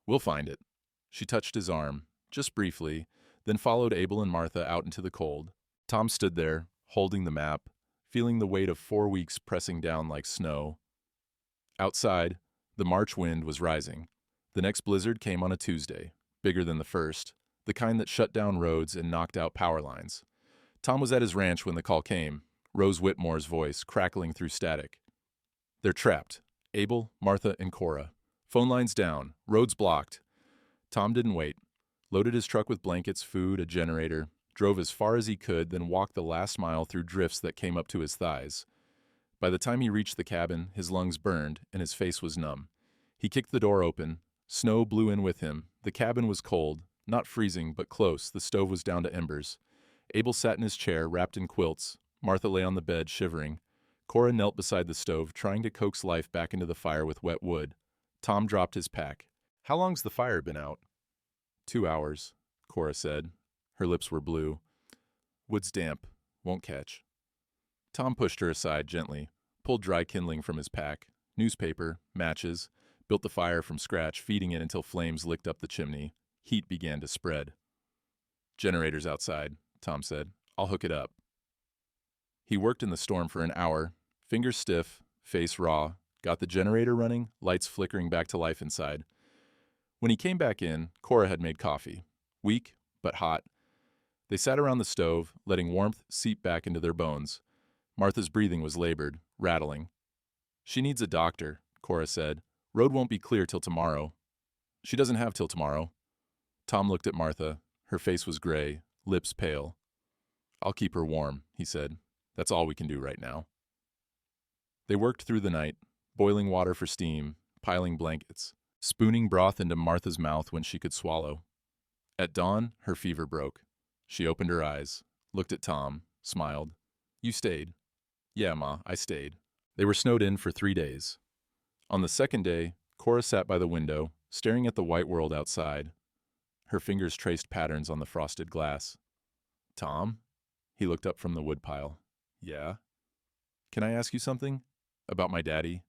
"We'll find it." She touched his arm, just briefly, then followed Abel and Martha out into the cold. Tom stood there, holding the map, feeling the weight of 4 weeks pressing down like snow. Outside, the March wind was rising. The next blizzard came on a Tuesday, bigger than the first, the kind that shut down roads and knocked out power lines. Tom was at his ranch when the call came, Rose Whitmore's voice crackling through static. "They're trapped. Abel, Martha, and Cora. Phone lines down, roads blocked." Tom didn't wait. Loaded his truck with blankets, food, a generator, drove as far as he could, then walked the last mile through drifts that came up to his thighs. By the time he reached the cabin, his lungs burned and his face was numb. He kicked the door open. Snow blew in with him. The cabin was cold, not freezing, but close. The stove was down to embers. Abel sat in his chair, wrapped in quilts. Martha lay on the bed, shivering. Cora knelt beside the stove, trying to coax life back into the fire with wet wood. Tom dropped his pack. "How long's the fire been out?" 2 hours, Cora said. Her lips were blue. "Wood's damp. Won't catch." Tom pushed her aside gently, pulled dry kindling from his pack, newspaper, matches, built the fire from scratch, feeding it until flames licked up the chimney. Heat began to spread. "Generator's outside," Tom said. "I'll hook it up." He worked in the storm for an hour, fingers stiff, face raw, got the generator running, lights flickering back to life inside. When he came back in, Cora had made coffee. Weak, but hot. They sat around the stove, letting warmth seep back into their bones. Martha's breathing was labored, rattling. "She needs a doctor," Cora said. "Road won't be clear till tomorrow." "She doesn't have till tomorrow." Tom looked at Martha. Her face was gray, lips pale. "I'll keep her warm," he said. "That's all we can do right now." They worked through the night, boiling water for steam, piling blankets, spooning broth into Martha's mouth when she could swallow. At dawn, her fever broke. She opened her eyes, looked at Tom, smiled. "You stayed." "Yeah, Ma, I stayed." They were snowed in for 3 days. On the second day, Cora sat by the window, staring at the white world outside. Her fingers traced patterns on the frosted glass. "Tom?" He looked up from the woodpile. "Yeah?" "Can I ask you something? About my daddy?"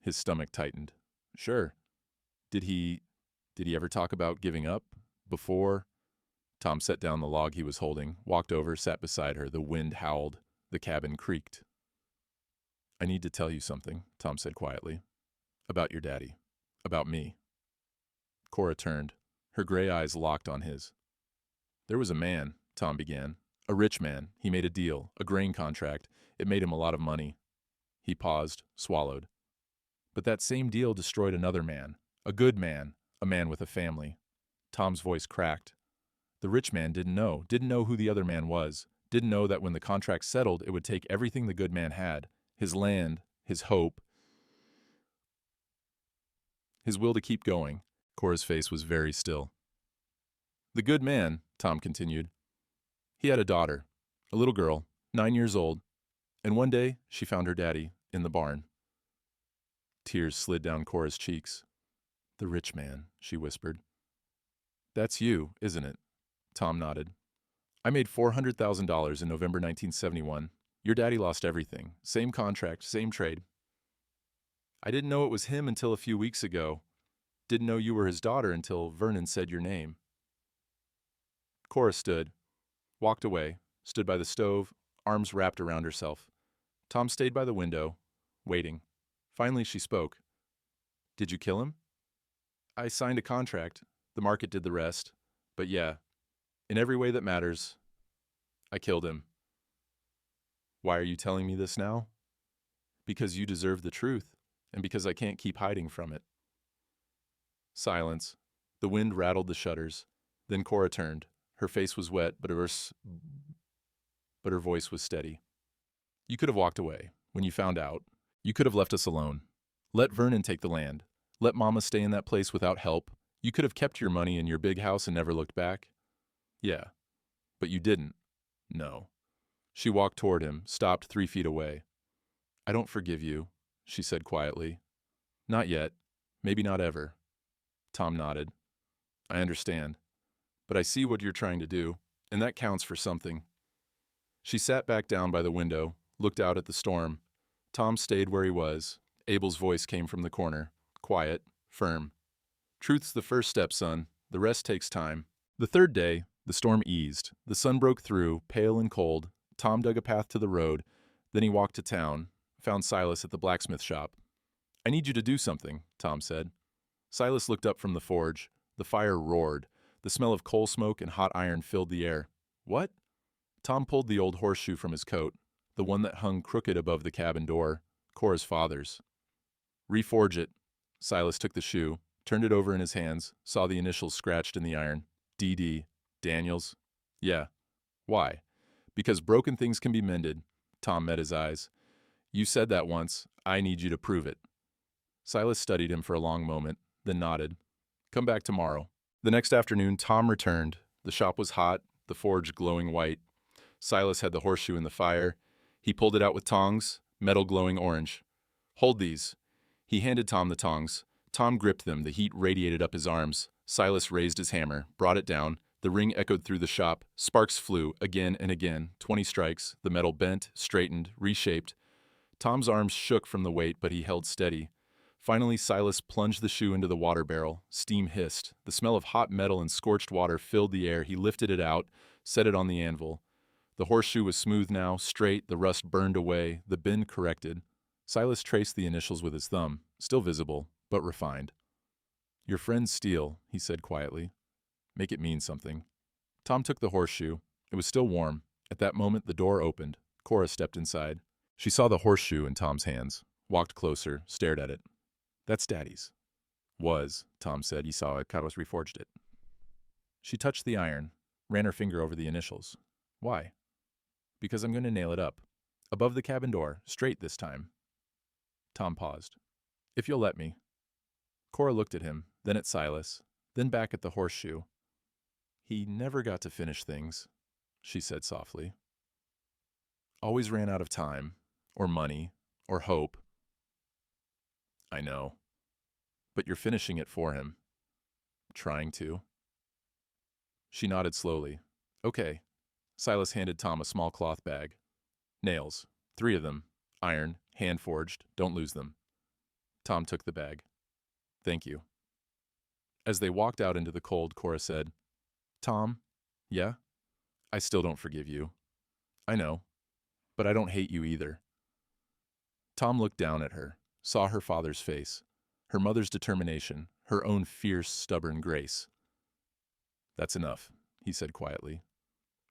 His stomach tightened. "Sure." Did he ever talk about giving up? Before? Tom set down the log he was holding, walked over, sat beside her. The wind howled. The cabin creaked. "I need to tell you something," Tom said quietly. "About your daddy. About me." Cora turned. Her gray eyes locked on his. "There was a man," Tom began. "A rich man. He made a deal, a grain contract. It made him a lot of money." He paused, swallowed. "But that same deal destroyed another man. A good man. A man with a family." Tom's voice cracked. The rich man didn't know who the other man was, didn't know that when the contract settled, it would take everything the good man had, his land, his hope, his will to keep going. Cora's face was very still. "The good man," Tom continued, "he had a daughter, a little girl, 9 years old, and one day she found her daddy in the barn." Tears slid down Cora's cheeks. "The rich man," she whispered. "That's you, isn't it?" Tom nodded. "I made $400,000 in November 1971. Your daddy lost everything. Same contract, same trade. I didn't know it was him until a few weeks ago. Didn't know you were his daughter until Vernon said your name." Cora stood, walked away, stood by the stove, arms wrapped around herself. Tom stayed by the window, waiting. Finally she spoke. "Did you kill him?" "I signed a contract. The market did the rest. But yeah, in every way that matters, I killed him." "Why are you telling me this now?" "Because you deserve the truth, and because I can't keep hiding from it." Silence. The wind rattled the shutters. Then Cora turned. Her face was wet, but her voice was steady. "You could have walked away. When you found out, you could have left us alone. Let Vernon take the land. Let Mama stay in that place without help. You could have kept your money in your big house and never looked back." "Yeah, but you didn't." "No." She walked toward him, stopped 3 feet away. "I don't forgive you," she said quietly. "Not yet. Maybe not ever. Tom nodded. I understand. But I see what you're trying to do, and that counts for something. She sat back down by the window, looked out at the storm. Tom stayed where he was. Abel's voice came from the corner, quiet, firm. Truth's the first step, son. The rest takes time. The third day, the storm eased. The sun broke through, pale and cold. Tom dug a path to the road. Then he walked to town, found Silas at the blacksmith shop. I need you to do something, Tom said. Silas looked up from the forge. The fire roared. The smell of coal smoke and hot iron filled the air. What? Tom pulled the old horseshoe from his coat, the one that hung crooked above the cabin door, Cora's father's. Reforge it. Silas took the shoe, turned it over in his hands, saw the initials scratched in the iron. D.D. Daniels. Yeah. Why? Because broken things can be mended. Tom met his eyes. You said that once. I need you to prove it. Silas studied him for a long moment, then nodded. Come back tomorrow. The next afternoon, Tom returned. The shop was hot, the forge glowing white. Silas had the horseshoe in the fire. He pulled it out with tongs, metal glowing orange. Hold these. He handed Tom the tongs. Tom gripped them, the heat radiated up his arms. Silas raised his hammer, brought it down. The ring echoed through the shop. Sparks flew, again and again. 20 strikes. The metal bent, straightened, reshaped. Tom's arms shook from the weight, but he held steady. Finally, Silas plunged the shoe into the water barrel. Steam hissed. The smell of hot metal and scorched water filled the air. He lifted it out, set it on the anvil. The horseshoe was smooth now, straight, the rust burned away, the bend corrected. Silas traced the initials with his thumb, still visible, but refined. Your friend's steel, he said quietly. Make it mean something. Tom took the horseshoe. It was still warm. At that moment, the door opened. Cora stepped inside. She saw the horseshoe in Tom's hands, walked closer, stared at it. That's Daddy's. Was, Tom said. He saw it. Carlos reforged it. She touched the iron, ran her finger over the initials. Why? Because I'm going to nail it up. Above the cabin door, straight this time. Tom paused. If you'll let me. Cora looked at him, then at Silas, then back at the horseshoe. He never got to finish things, she said softly. Always ran out of time, or money, or hope. I know. But you're finishing it for him. Trying to. She nodded slowly. Okay. Silas handed Tom a small cloth bag. Nails. 3 of them. Iron, hand-forged. Don't lose them. Tom took the bag. Thank you. As they walked out into the cold, Cora said, Tom, yeah? I still don't forgive you. I know. But I don't hate you either. Tom looked down at her. Saw her father's face, her mother's determination, her own fierce, stubborn grace. That's enough, he said quietly.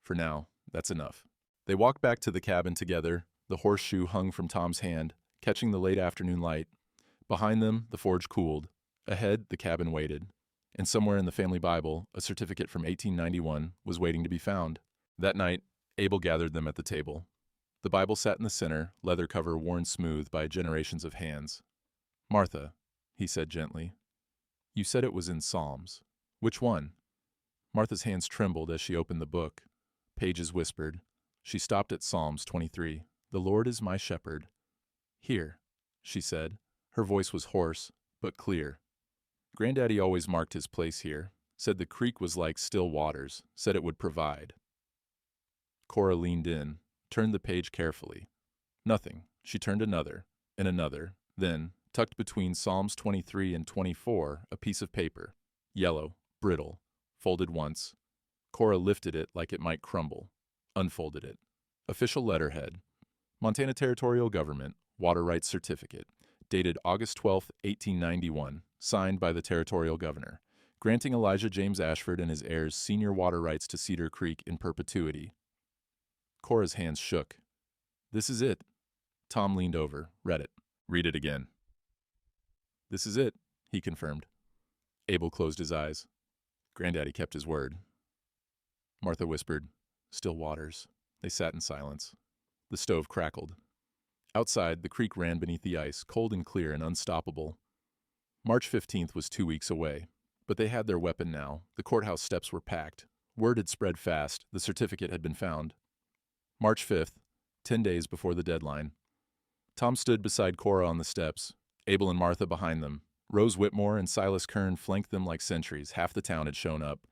For now, that's enough. They walked back to the cabin together, the horseshoe hung from Tom's hand, catching the late afternoon light. Behind them, the forge cooled. Ahead, the cabin waited. And somewhere in the family Bible, a certificate from 1891 was waiting to be found. That night, Abel gathered them at the table. The Bible sat in the center, leather cover worn smooth by generations of hands. Martha, he said gently, you said it was in Psalms. Which one? Martha's hands trembled as she opened the book. Pages whispered. She stopped at Psalms 23. The Lord is my shepherd. Here, she said. Her voice was hoarse, but clear. Granddaddy always marked his place here, said the creek was like still waters, said it would provide. Cora leaned in, turned the page carefully. Nothing. She turned another, and another. Then, tucked between Psalms 23 and 24, a piece of paper. Yellow, brittle, folded once. Cora lifted it like it might crumble. Unfolded it. Official letterhead. Montana Territorial Government, Water Rights Certificate. Dated August 12, 1891. Signed by the Territorial Governor. Granting Elijah James Ashford and his heirs senior water rights to Cedar Creek in perpetuity. Cora's hands shook. This is it. Tom leaned over, read it. Read it again. This is it, he confirmed. Abel closed his eyes. Granddaddy kept his word. Martha whispered, still waters. They sat in silence. The stove crackled. Outside, the creek ran beneath the ice, cold and clear and unstoppable. March 15th was 2 weeks away, but they had their weapon now. The courthouse steps were packed. Word had spread fast. The certificate had been found. March 5th, 10 days before the deadline. Tom stood beside Cora on the steps, Abel and Martha behind them, Rose Whitmore and Silas Kern flanked them like sentries. Half the town had shown up.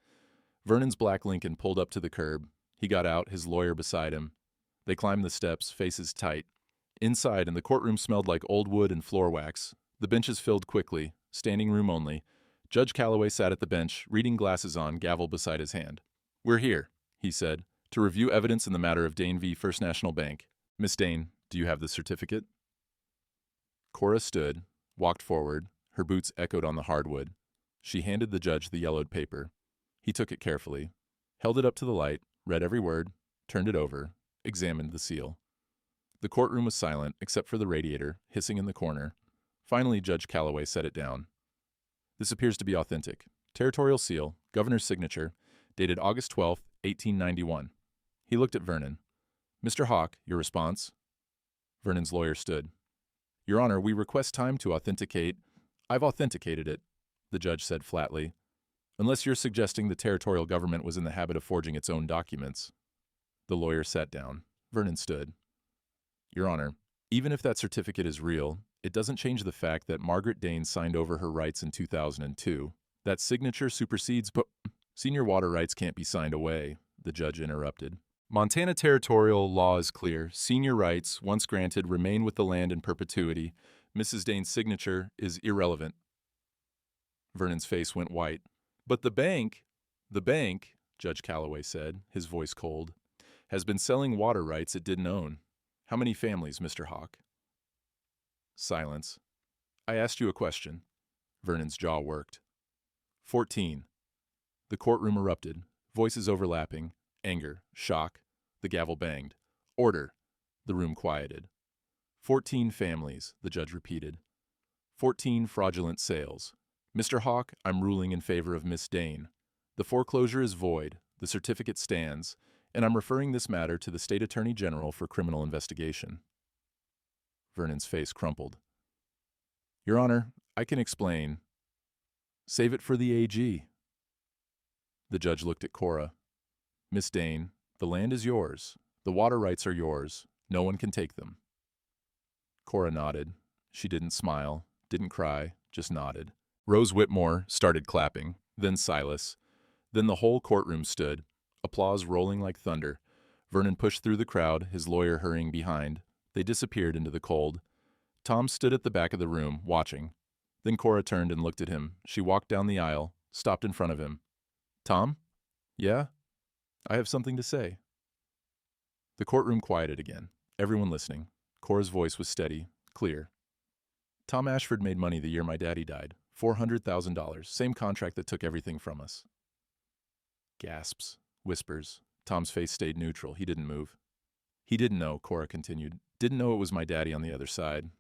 Vernon's black Lincoln pulled up to the curb. He got out, his lawyer beside him. They climbed the steps, faces tight. Inside, and the courtroom smelled like old wood and floor wax. The benches filled quickly, standing room only. Judge Calloway sat at the bench, reading glasses on, gavel beside his hand. "We're here," he said, "to review evidence in the matter of Dane v. First National Bank. Miss Dane, do you have the certificate?" Cora stood, walked forward. Her boots echoed on the hardwood. She handed the judge the yellowed paper. He took it carefully, held it up to the light, read every word, turned it over, examined the seal. The courtroom was silent, except for the radiator, hissing in the corner. Finally, Judge Calloway set it down. "This appears to be authentic. Territorial seal, governor's signature, dated August 12th, 1891. He looked at Vernon. "Mr. Hawk, your response?" Vernon's lawyer stood. "Your Honor, we request time to authenticate." "I've authenticated it," the judge said flatly. "Unless you're suggesting the territorial government was in the habit of forging its own documents." The lawyer sat down. Vernon stood. "Your Honor, even if that certificate is real, it doesn't change the fact that Margaret Dane signed over her rights in 2002. That signature supersedes Senior water rights can't be signed away," the judge interrupted. "Montana territorial law is clear. Senior rights, once granted, remain with the land in perpetuity. Mrs. Dane's signature is irrelevant." Vernon's face went white. "But the bank," Judge Calloway said, his voice cold, "has been selling water rights it didn't own. How many families, Mr. Hawk?" Silence. "I asked you a question." Vernon's jaw worked. 14. The courtroom erupted, voices overlapping, anger, shock. The gavel banged. "Order." The room quieted. 14 families, the judge repeated. 14 fraudulent sales. "Mr. Hawk, I'm ruling in favor of Miss Dane. The foreclosure is void, the certificate stands, and I'm referring this matter to the State Attorney General for criminal investigation." Vernon's face crumpled. "Your Honor, I can explain." "Save it for the AG." The judge looked at Cora. "Miss Dane, the land is yours. The water rights are yours. No one can take them." Cora nodded. She didn't smile, didn't cry, just nodded. Rose Whitmore started clapping, then Silas. Then the whole courtroom stood, applause rolling like thunder. Vernon pushed through the crowd, his lawyer hurrying behind. They disappeared into the cold. Tom stood at the back of the room, watching. Then Cora turned and looked at him. She walked down the aisle, stopped in front of him. "Tom? Yeah? I have something to say." The courtroom quieted again, everyone listening. Cora's voice was steady, clear. "Tom Ashford made money the year my daddy died. $400,000, same contract that took everything from us." Gasps, whispers. Tom's face stayed neutral. He didn't move. "He didn't know," Cora continued. "Didn't know it was my daddy on the other side.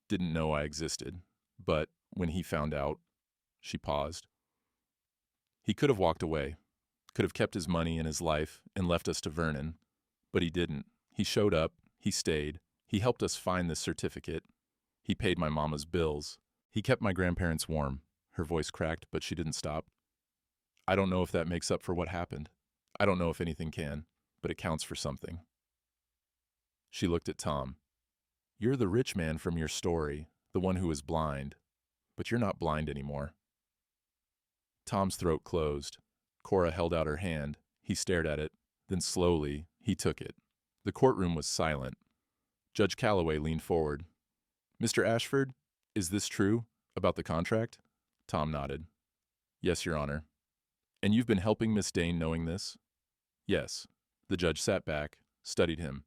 Didn't know I existed. But when he found out," she paused. "He could have walked away, could have kept his money and his life and left us to Vernon. But he didn't. He showed up. He stayed. He helped us find this certificate. He paid my mama's bills. He kept my grandparents warm." Her voice cracked, but she didn't stop. "I don't know if that makes up for what happened. I don't know if anything can, but it counts for something." She looked at Tom. "You're the rich man from your story, the one who is blind. But you're not blind anymore." Tom's throat closed. Cora held out her hand. He stared at it. Then slowly, he took it. The courtroom was silent. Judge Calloway leaned forward. "Mr. Ashford, is this true, about the contract?" Tom nodded. "Yes, Your Honor." "And you've been helping Miss Dane knowing this?" "Yes." The judge sat back, studied him.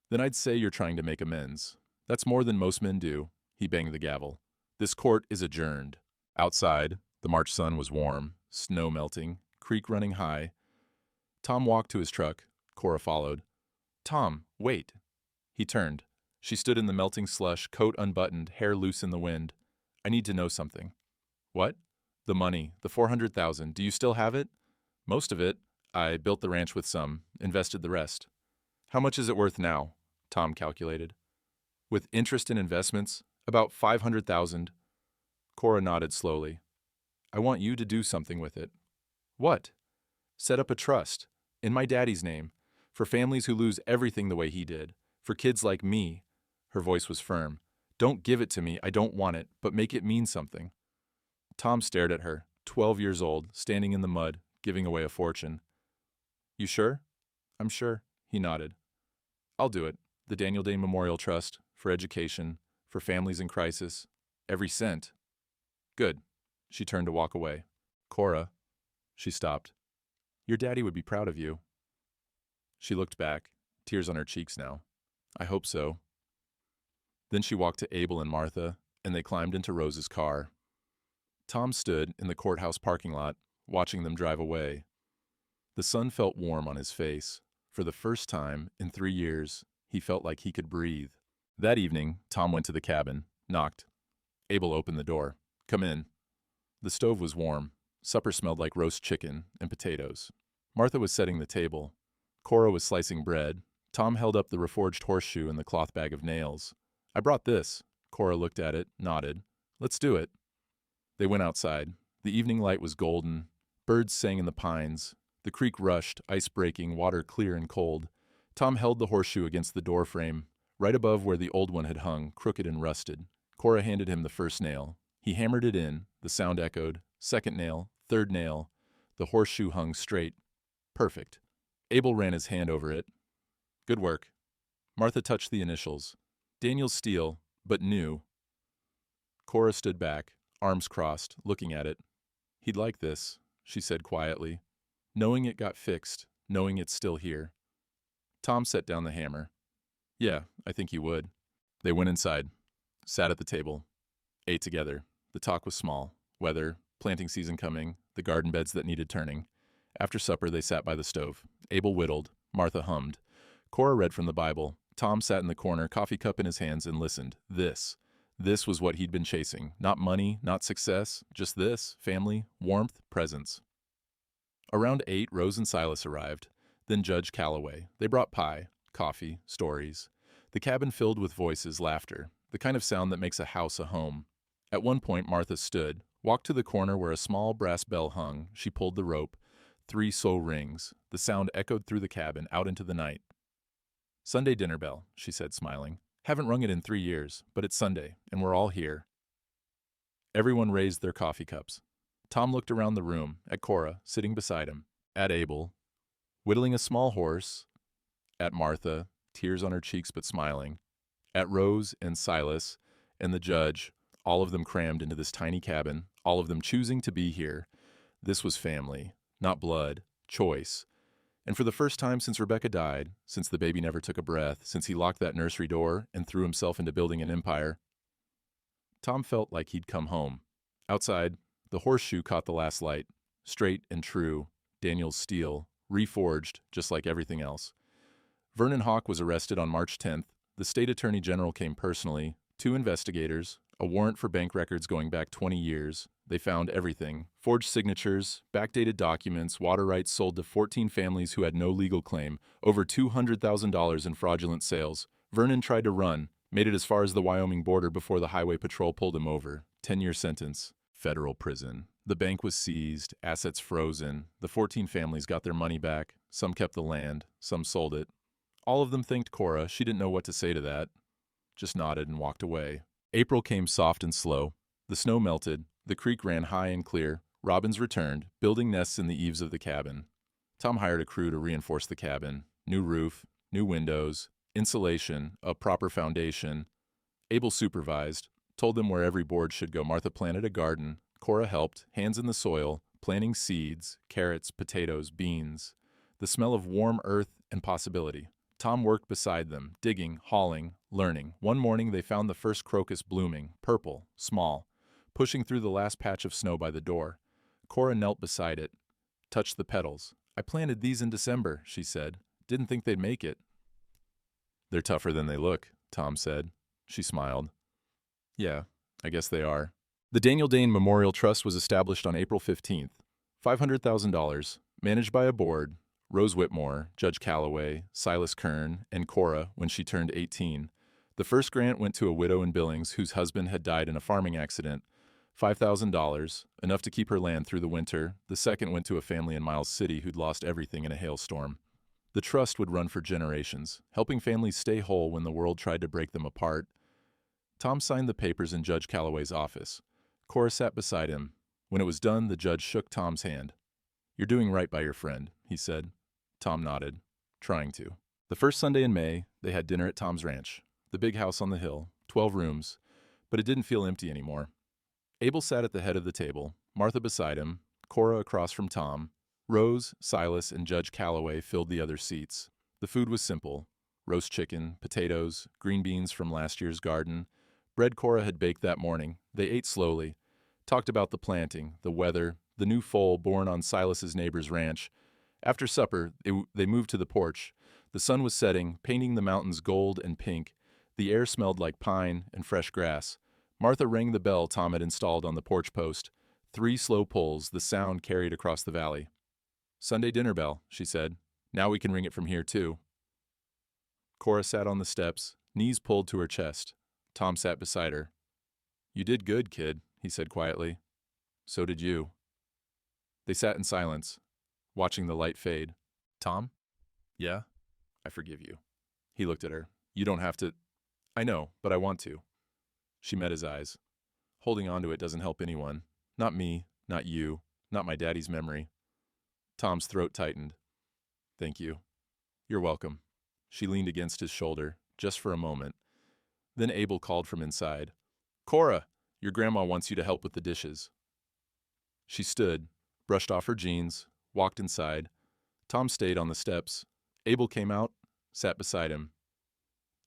"Then I'd say you're trying to make amends. That's more than most men do." He banged the gavel. "This court is adjourned." Outside, the March sun was warm, snow melting, creek running high. Tom walked to his truck. Cora followed. "Tom, wait." He turned. She stood in the melting slush, coat unbuttoned, hair loose in the wind. "I need to know something." "What?" "The money, the $400,000. Do you still have it?" "Most of it. I built the ranch with some, invested the rest." "How much is it worth now?" Tom calculated. "With interest and investments, about $500,000. Cora nodded slowly. "I want you to do something with it." "What?" "Set up a trust, in my daddy's name, for families who lose everything the way he did, for kids like me." Her voice was firm. "Don't give it to me, I don't want it, but make it mean something. Tom stared at her, 12 years old, standing in the mud, giving away a fortune. You sure? I'm sure, he nodded. I'll do it. The Daniel Day Memorial Trust, for education, for families in crisis. Every cent. Good. She turned to walk away. Cora. She stopped. Your daddy would be proud of you. She looked back, tears on her cheeks now. I hope so. Then she walked to Abel and Martha, and they climbed into Rose's car. Tom stood in the courthouse parking lot, watching them drive away. The sun felt warm on his face. For the first time in 3 years, he felt like he could breathe. That evening, Tom went to the cabin, knocked. Abel opened the door. Come in. The stove was warm. Supper smelled like roast chicken and potatoes. Martha was setting the table. Cora was slicing bread. Tom held up the reforged horseshoe and the cloth bag of nails. I brought this. Cora looked at it, nodded. Let's do it. They went outside. The evening light was golden. Birds sang in the pines. The creek rushed, ice-breaking, water clear and cold. Tom held the horseshoe against the door frame, right above where the old one had hung, crooked and rusted. Cora handed him the first nail. He hammered it in. The sound echoed. Second nail, third nail. The horseshoe hung straight. Perfect. Abel ran his hand over it. Good work. Martha touched the initials. Daniel Steele, but new. Cora stood back, arms crossed, looking at it. He'd like this, she said quietly. Knowing it got fixed, knowing it's still here. Tom set down the hammer. Yeah, I think he would. They went inside, sat at the table, ate together. The talk was small. Weather, planting season coming, the garden beds that needed turning. After supper, they sat by the stove. Abel whittled. Martha hummed. Cora read from the Bible. Tom sat in the corner, coffee cup in his hands, and listened. This was what he'd been chasing. Not money, not success, just this, family, warmth, presence. Around 8, Rose and Silas arrived. Then Judge Calloway. They brought pie, coffee, stories. The cabin filled with voices, laughter, the kind of sound that makes a house a home. At one point, Martha stood, walked to the corner where a small brass bell hung. She pulled the rope. 3 slow rings. The sound echoed through the cabin, out into the night. Sunday dinner bell, she said, smiling. Haven't rung it in 3 years, but it's Sunday, and we're all here. Everyone raised their coffee cups. Tom looked around the room, at Cora, sitting beside him, at Abel, whittling a small horse, at Martha, tears on her cheeks but smiling, at Rose and Silas, and the judge, all of them crammed into this tiny cabin, all of them choosing to be here. This was family, not blood, choice. And for the first time since Rebecca died, since the baby never took a breath, since he locked that nursery door and threw himself into building an empire, Tom felt like he'd come home. Outside, the horseshoe caught the last light, straight and true, Daniel Steele, reforged just like everything else. Vernon Hawk was arrested on March 10th. The state attorney general came personally, 2 investigators, a warrant for bank records going back 20 years. They found everything. Forged signatures, backdated documents, water rights sold to 14 families who had no legal claim, over $200,000 in fraudulent sales. Vernon tried to run, made it as far as the Wyoming border before the highway patrol pulled him over. 10-year sentence. Federal prison. The bank was seized, assets frozen. The 14 families got their money back. Some kept the land, some sold it. All of them thanked Cora. She didn't know what to say to that. Just nodded and walked away. April came soft and slow. The snow melted. The creek ran high and clear. Robins returned, building nests in the eaves of the cabin. Tom hired a crew to reinforce the cabin. New roof, new windows, insulation, a proper foundation. Abel supervised, told them where every board should go. Martha planted a garden. Cora helped, hands in the soil, planting seeds, carrots, potatoes, beans. The smell of warm earth and possibility. Tom worked beside them, digging, hauling, learning. One morning they found the first crocus blooming, purple, small, pushing through the last patch of snow by the door. Cora knelt beside it, touched the petals. I planted these in December, she said. Didn't think they'd make it. They're tougher than they look, Tom said. She smiled. Yeah, I guess they are. The Daniel Dane Memorial Trust was established on April 15th. $500,000, managed by a board, Rose Whitmore, Judge Calloway, Silas Kern, and Cora when she turned 18. The first grant went to a widow in Billings whose husband had died in a farming accident. $5,000, enough to keep her land through the winter. The second went to a family in Miles City who'd lost everything in a hailstorm. The trust would run for generations, helping families stay whole when the world tried to break them apart. Tom signed the papers in Judge Calloway's office. Cora sat beside him, When it was done, the judge shook Tom's hand. "You're doing right by your friend," he said. Tom nodded, trying to. The first Sunday in May, they had dinner at Tom's ranch, the big house on the hill, 12 rooms, but it didn't feel empty anymore. Abel sat at the head of the table, Martha beside him, Cora across from Tom. Rose, Silas, and Judge Calloway filled the other seats. The food was simple: roast chicken, potatoes, green beans from last year's garden, bread Cora had baked that morning. They ate slowly, talked about the planting, the weather, the new foal born on Silas's neighbor's ranch. After supper, they moved to the porch. The sun was setting, painting the mountains gold and pink. The air smelled like pine and fresh grass. Martha rang the bell Tom had installed on the porch post. 3 slow pulls, the sound carried across the valley. "Sunday dinner bell," she said. "Now we can ring it from here, too." Cora sat on the steps, knees pulled to her chest. Tom sat beside her. "You did good, kid," he said quietly. "So did you." They sat in silence, watching the light fade. "Tom?" "Yeah? I forgive you." He looked at her. "You don't have to." "I know, but I want to." She met his eyes. "Holding on to it doesn't help anyone. Not me, not you, not my daddy's memory." Tom's throat tightened. "Thank you." "You're welcome." She leaned against his shoulder, just for a moment. Then Abel called from inside. "Cora, your grandma wants you to help with the dishes." She stood, brushed off her jeans, walked inside. Tom stayed on the steps. Abel came out, sat beside him.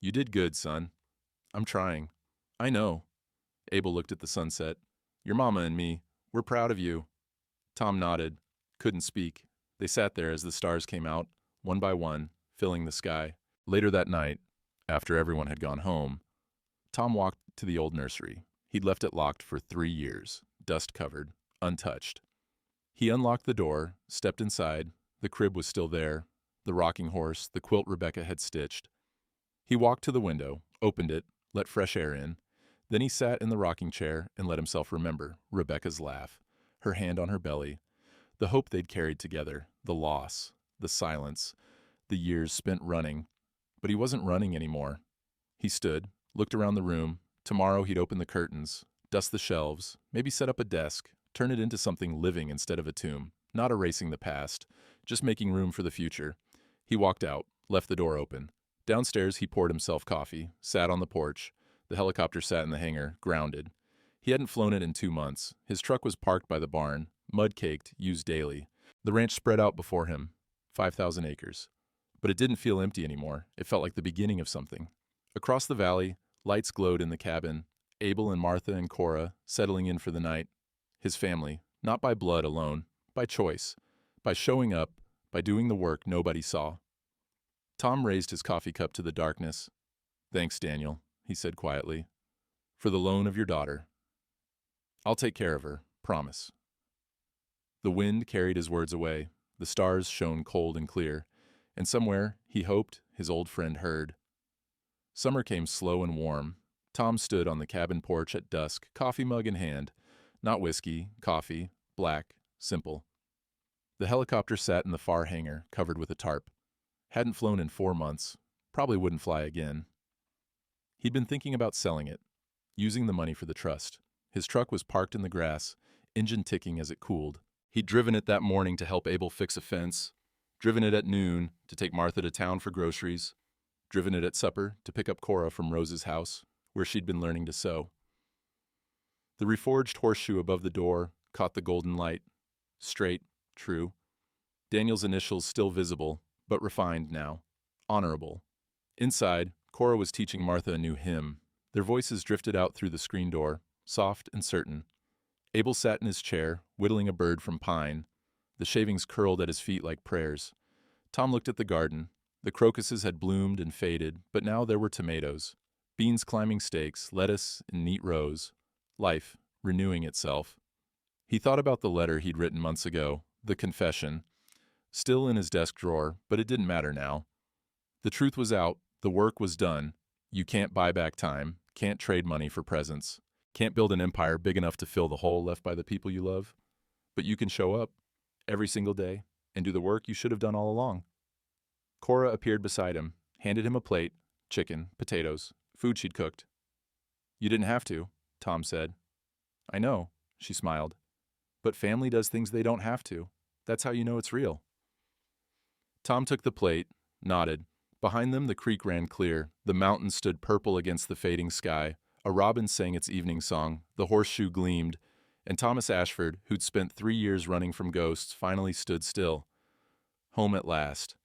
"You did good, son." "I'm trying." "I know." Abel looked at the sunset. "Your mama and me, we're proud of you." Tom nodded, couldn't speak. They sat there as the stars came out, one by one, filling the sky. Later that night, after everyone had gone home, Tom walked to the old nursery. He'd left it locked for 3 years, dust-covered, untouched. He unlocked the door, stepped inside. The crib was still there, the rocking horse, the quilt Rebecca had stitched. He walked to the window, opened it, let fresh air in. Then he sat in the rocking chair and let himself remember Rebecca's laugh, her hand on her belly, the hope they'd carried together, the loss, the silence, the years spent running. But he wasn't running anymore. He stood, looked around the room. Tomorrow he'd open the curtains, dust the shelves, maybe set up a desk, turn it into something living instead of a tomb, not erasing the past, just making room for the future. He walked out, left the door open. Downstairs he poured himself coffee, sat on the porch. The helicopter sat in the hangar, grounded. He hadn't flown it in 2 months. His truck was parked by the barn, mud-caked, used daily. The ranch spread out before him, 5,000 acres. But it didn't feel empty anymore. It felt like the beginning of something. Across the valley, lights glowed in the cabin. Abel and Martha and Cora settling in for the night. His family, not by blood alone, by choice, by showing up, by doing the work nobody saw. Tom raised his coffee cup to the darkness. "Thanks, Daniel," he said quietly, "for the loan of your daughter. I'll take care of her, promise." The wind carried his words away. The stars shone cold and clear, and somewhere, he hoped, his old friend heard. Summer came slow and warm. Tom stood on the cabin porch at dusk, coffee mug in hand. Not whiskey, coffee, black, simple. The helicopter sat in the far hangar, covered with a tarp. Hadn't flown in 4 months. Probably wouldn't fly again. He'd been thinking about selling it, using the money for the trust. His truck was parked in the grass, engine ticking as it cooled. He'd driven it that morning to help Abel fix a fence, driven it at noon to take Martha to town for groceries, driven it at supper to pick up Cora from Rose's house, where she'd been learning to sew. The reforged horseshoe above the door caught the golden light. Straight, true. Daniel's initials still visible, but refined now. Honorable. Inside, Cora was teaching Martha a new hymn. Their voices drifted out through the screen door, soft and certain. Abel sat in his chair, whittling a bird from pine. The shavings curled at his feet like prayers. Tom looked at the garden. The crocuses had bloomed and faded, but now there were tomatoes, beans climbing stakes, lettuce in neat rows, life renewing itself. He thought about the letter he'd written months ago, the confession, still in his desk drawer, but it didn't matter now. The truth was out, the work was done. You can't buy back time, can't trade money for presents, can't build an empire big enough to fill the hole left by the people you love. But you can show up every single day and do the work you should have done all along. Cora appeared beside him, handed him a plate, chicken, potatoes, food she'd cooked. "You didn't have to," Tom said. "I know," she smiled. But family does things they don't have to. That's how you know it's real. Tom took the plate, nodded. Behind them, the creek ran clear. The mountains stood purple against the fading sky. A robin sang its evening song. The horseshoe gleamed. And Thomas Ashford, who'd spent 3 years running from ghosts, finally stood still. Home at last.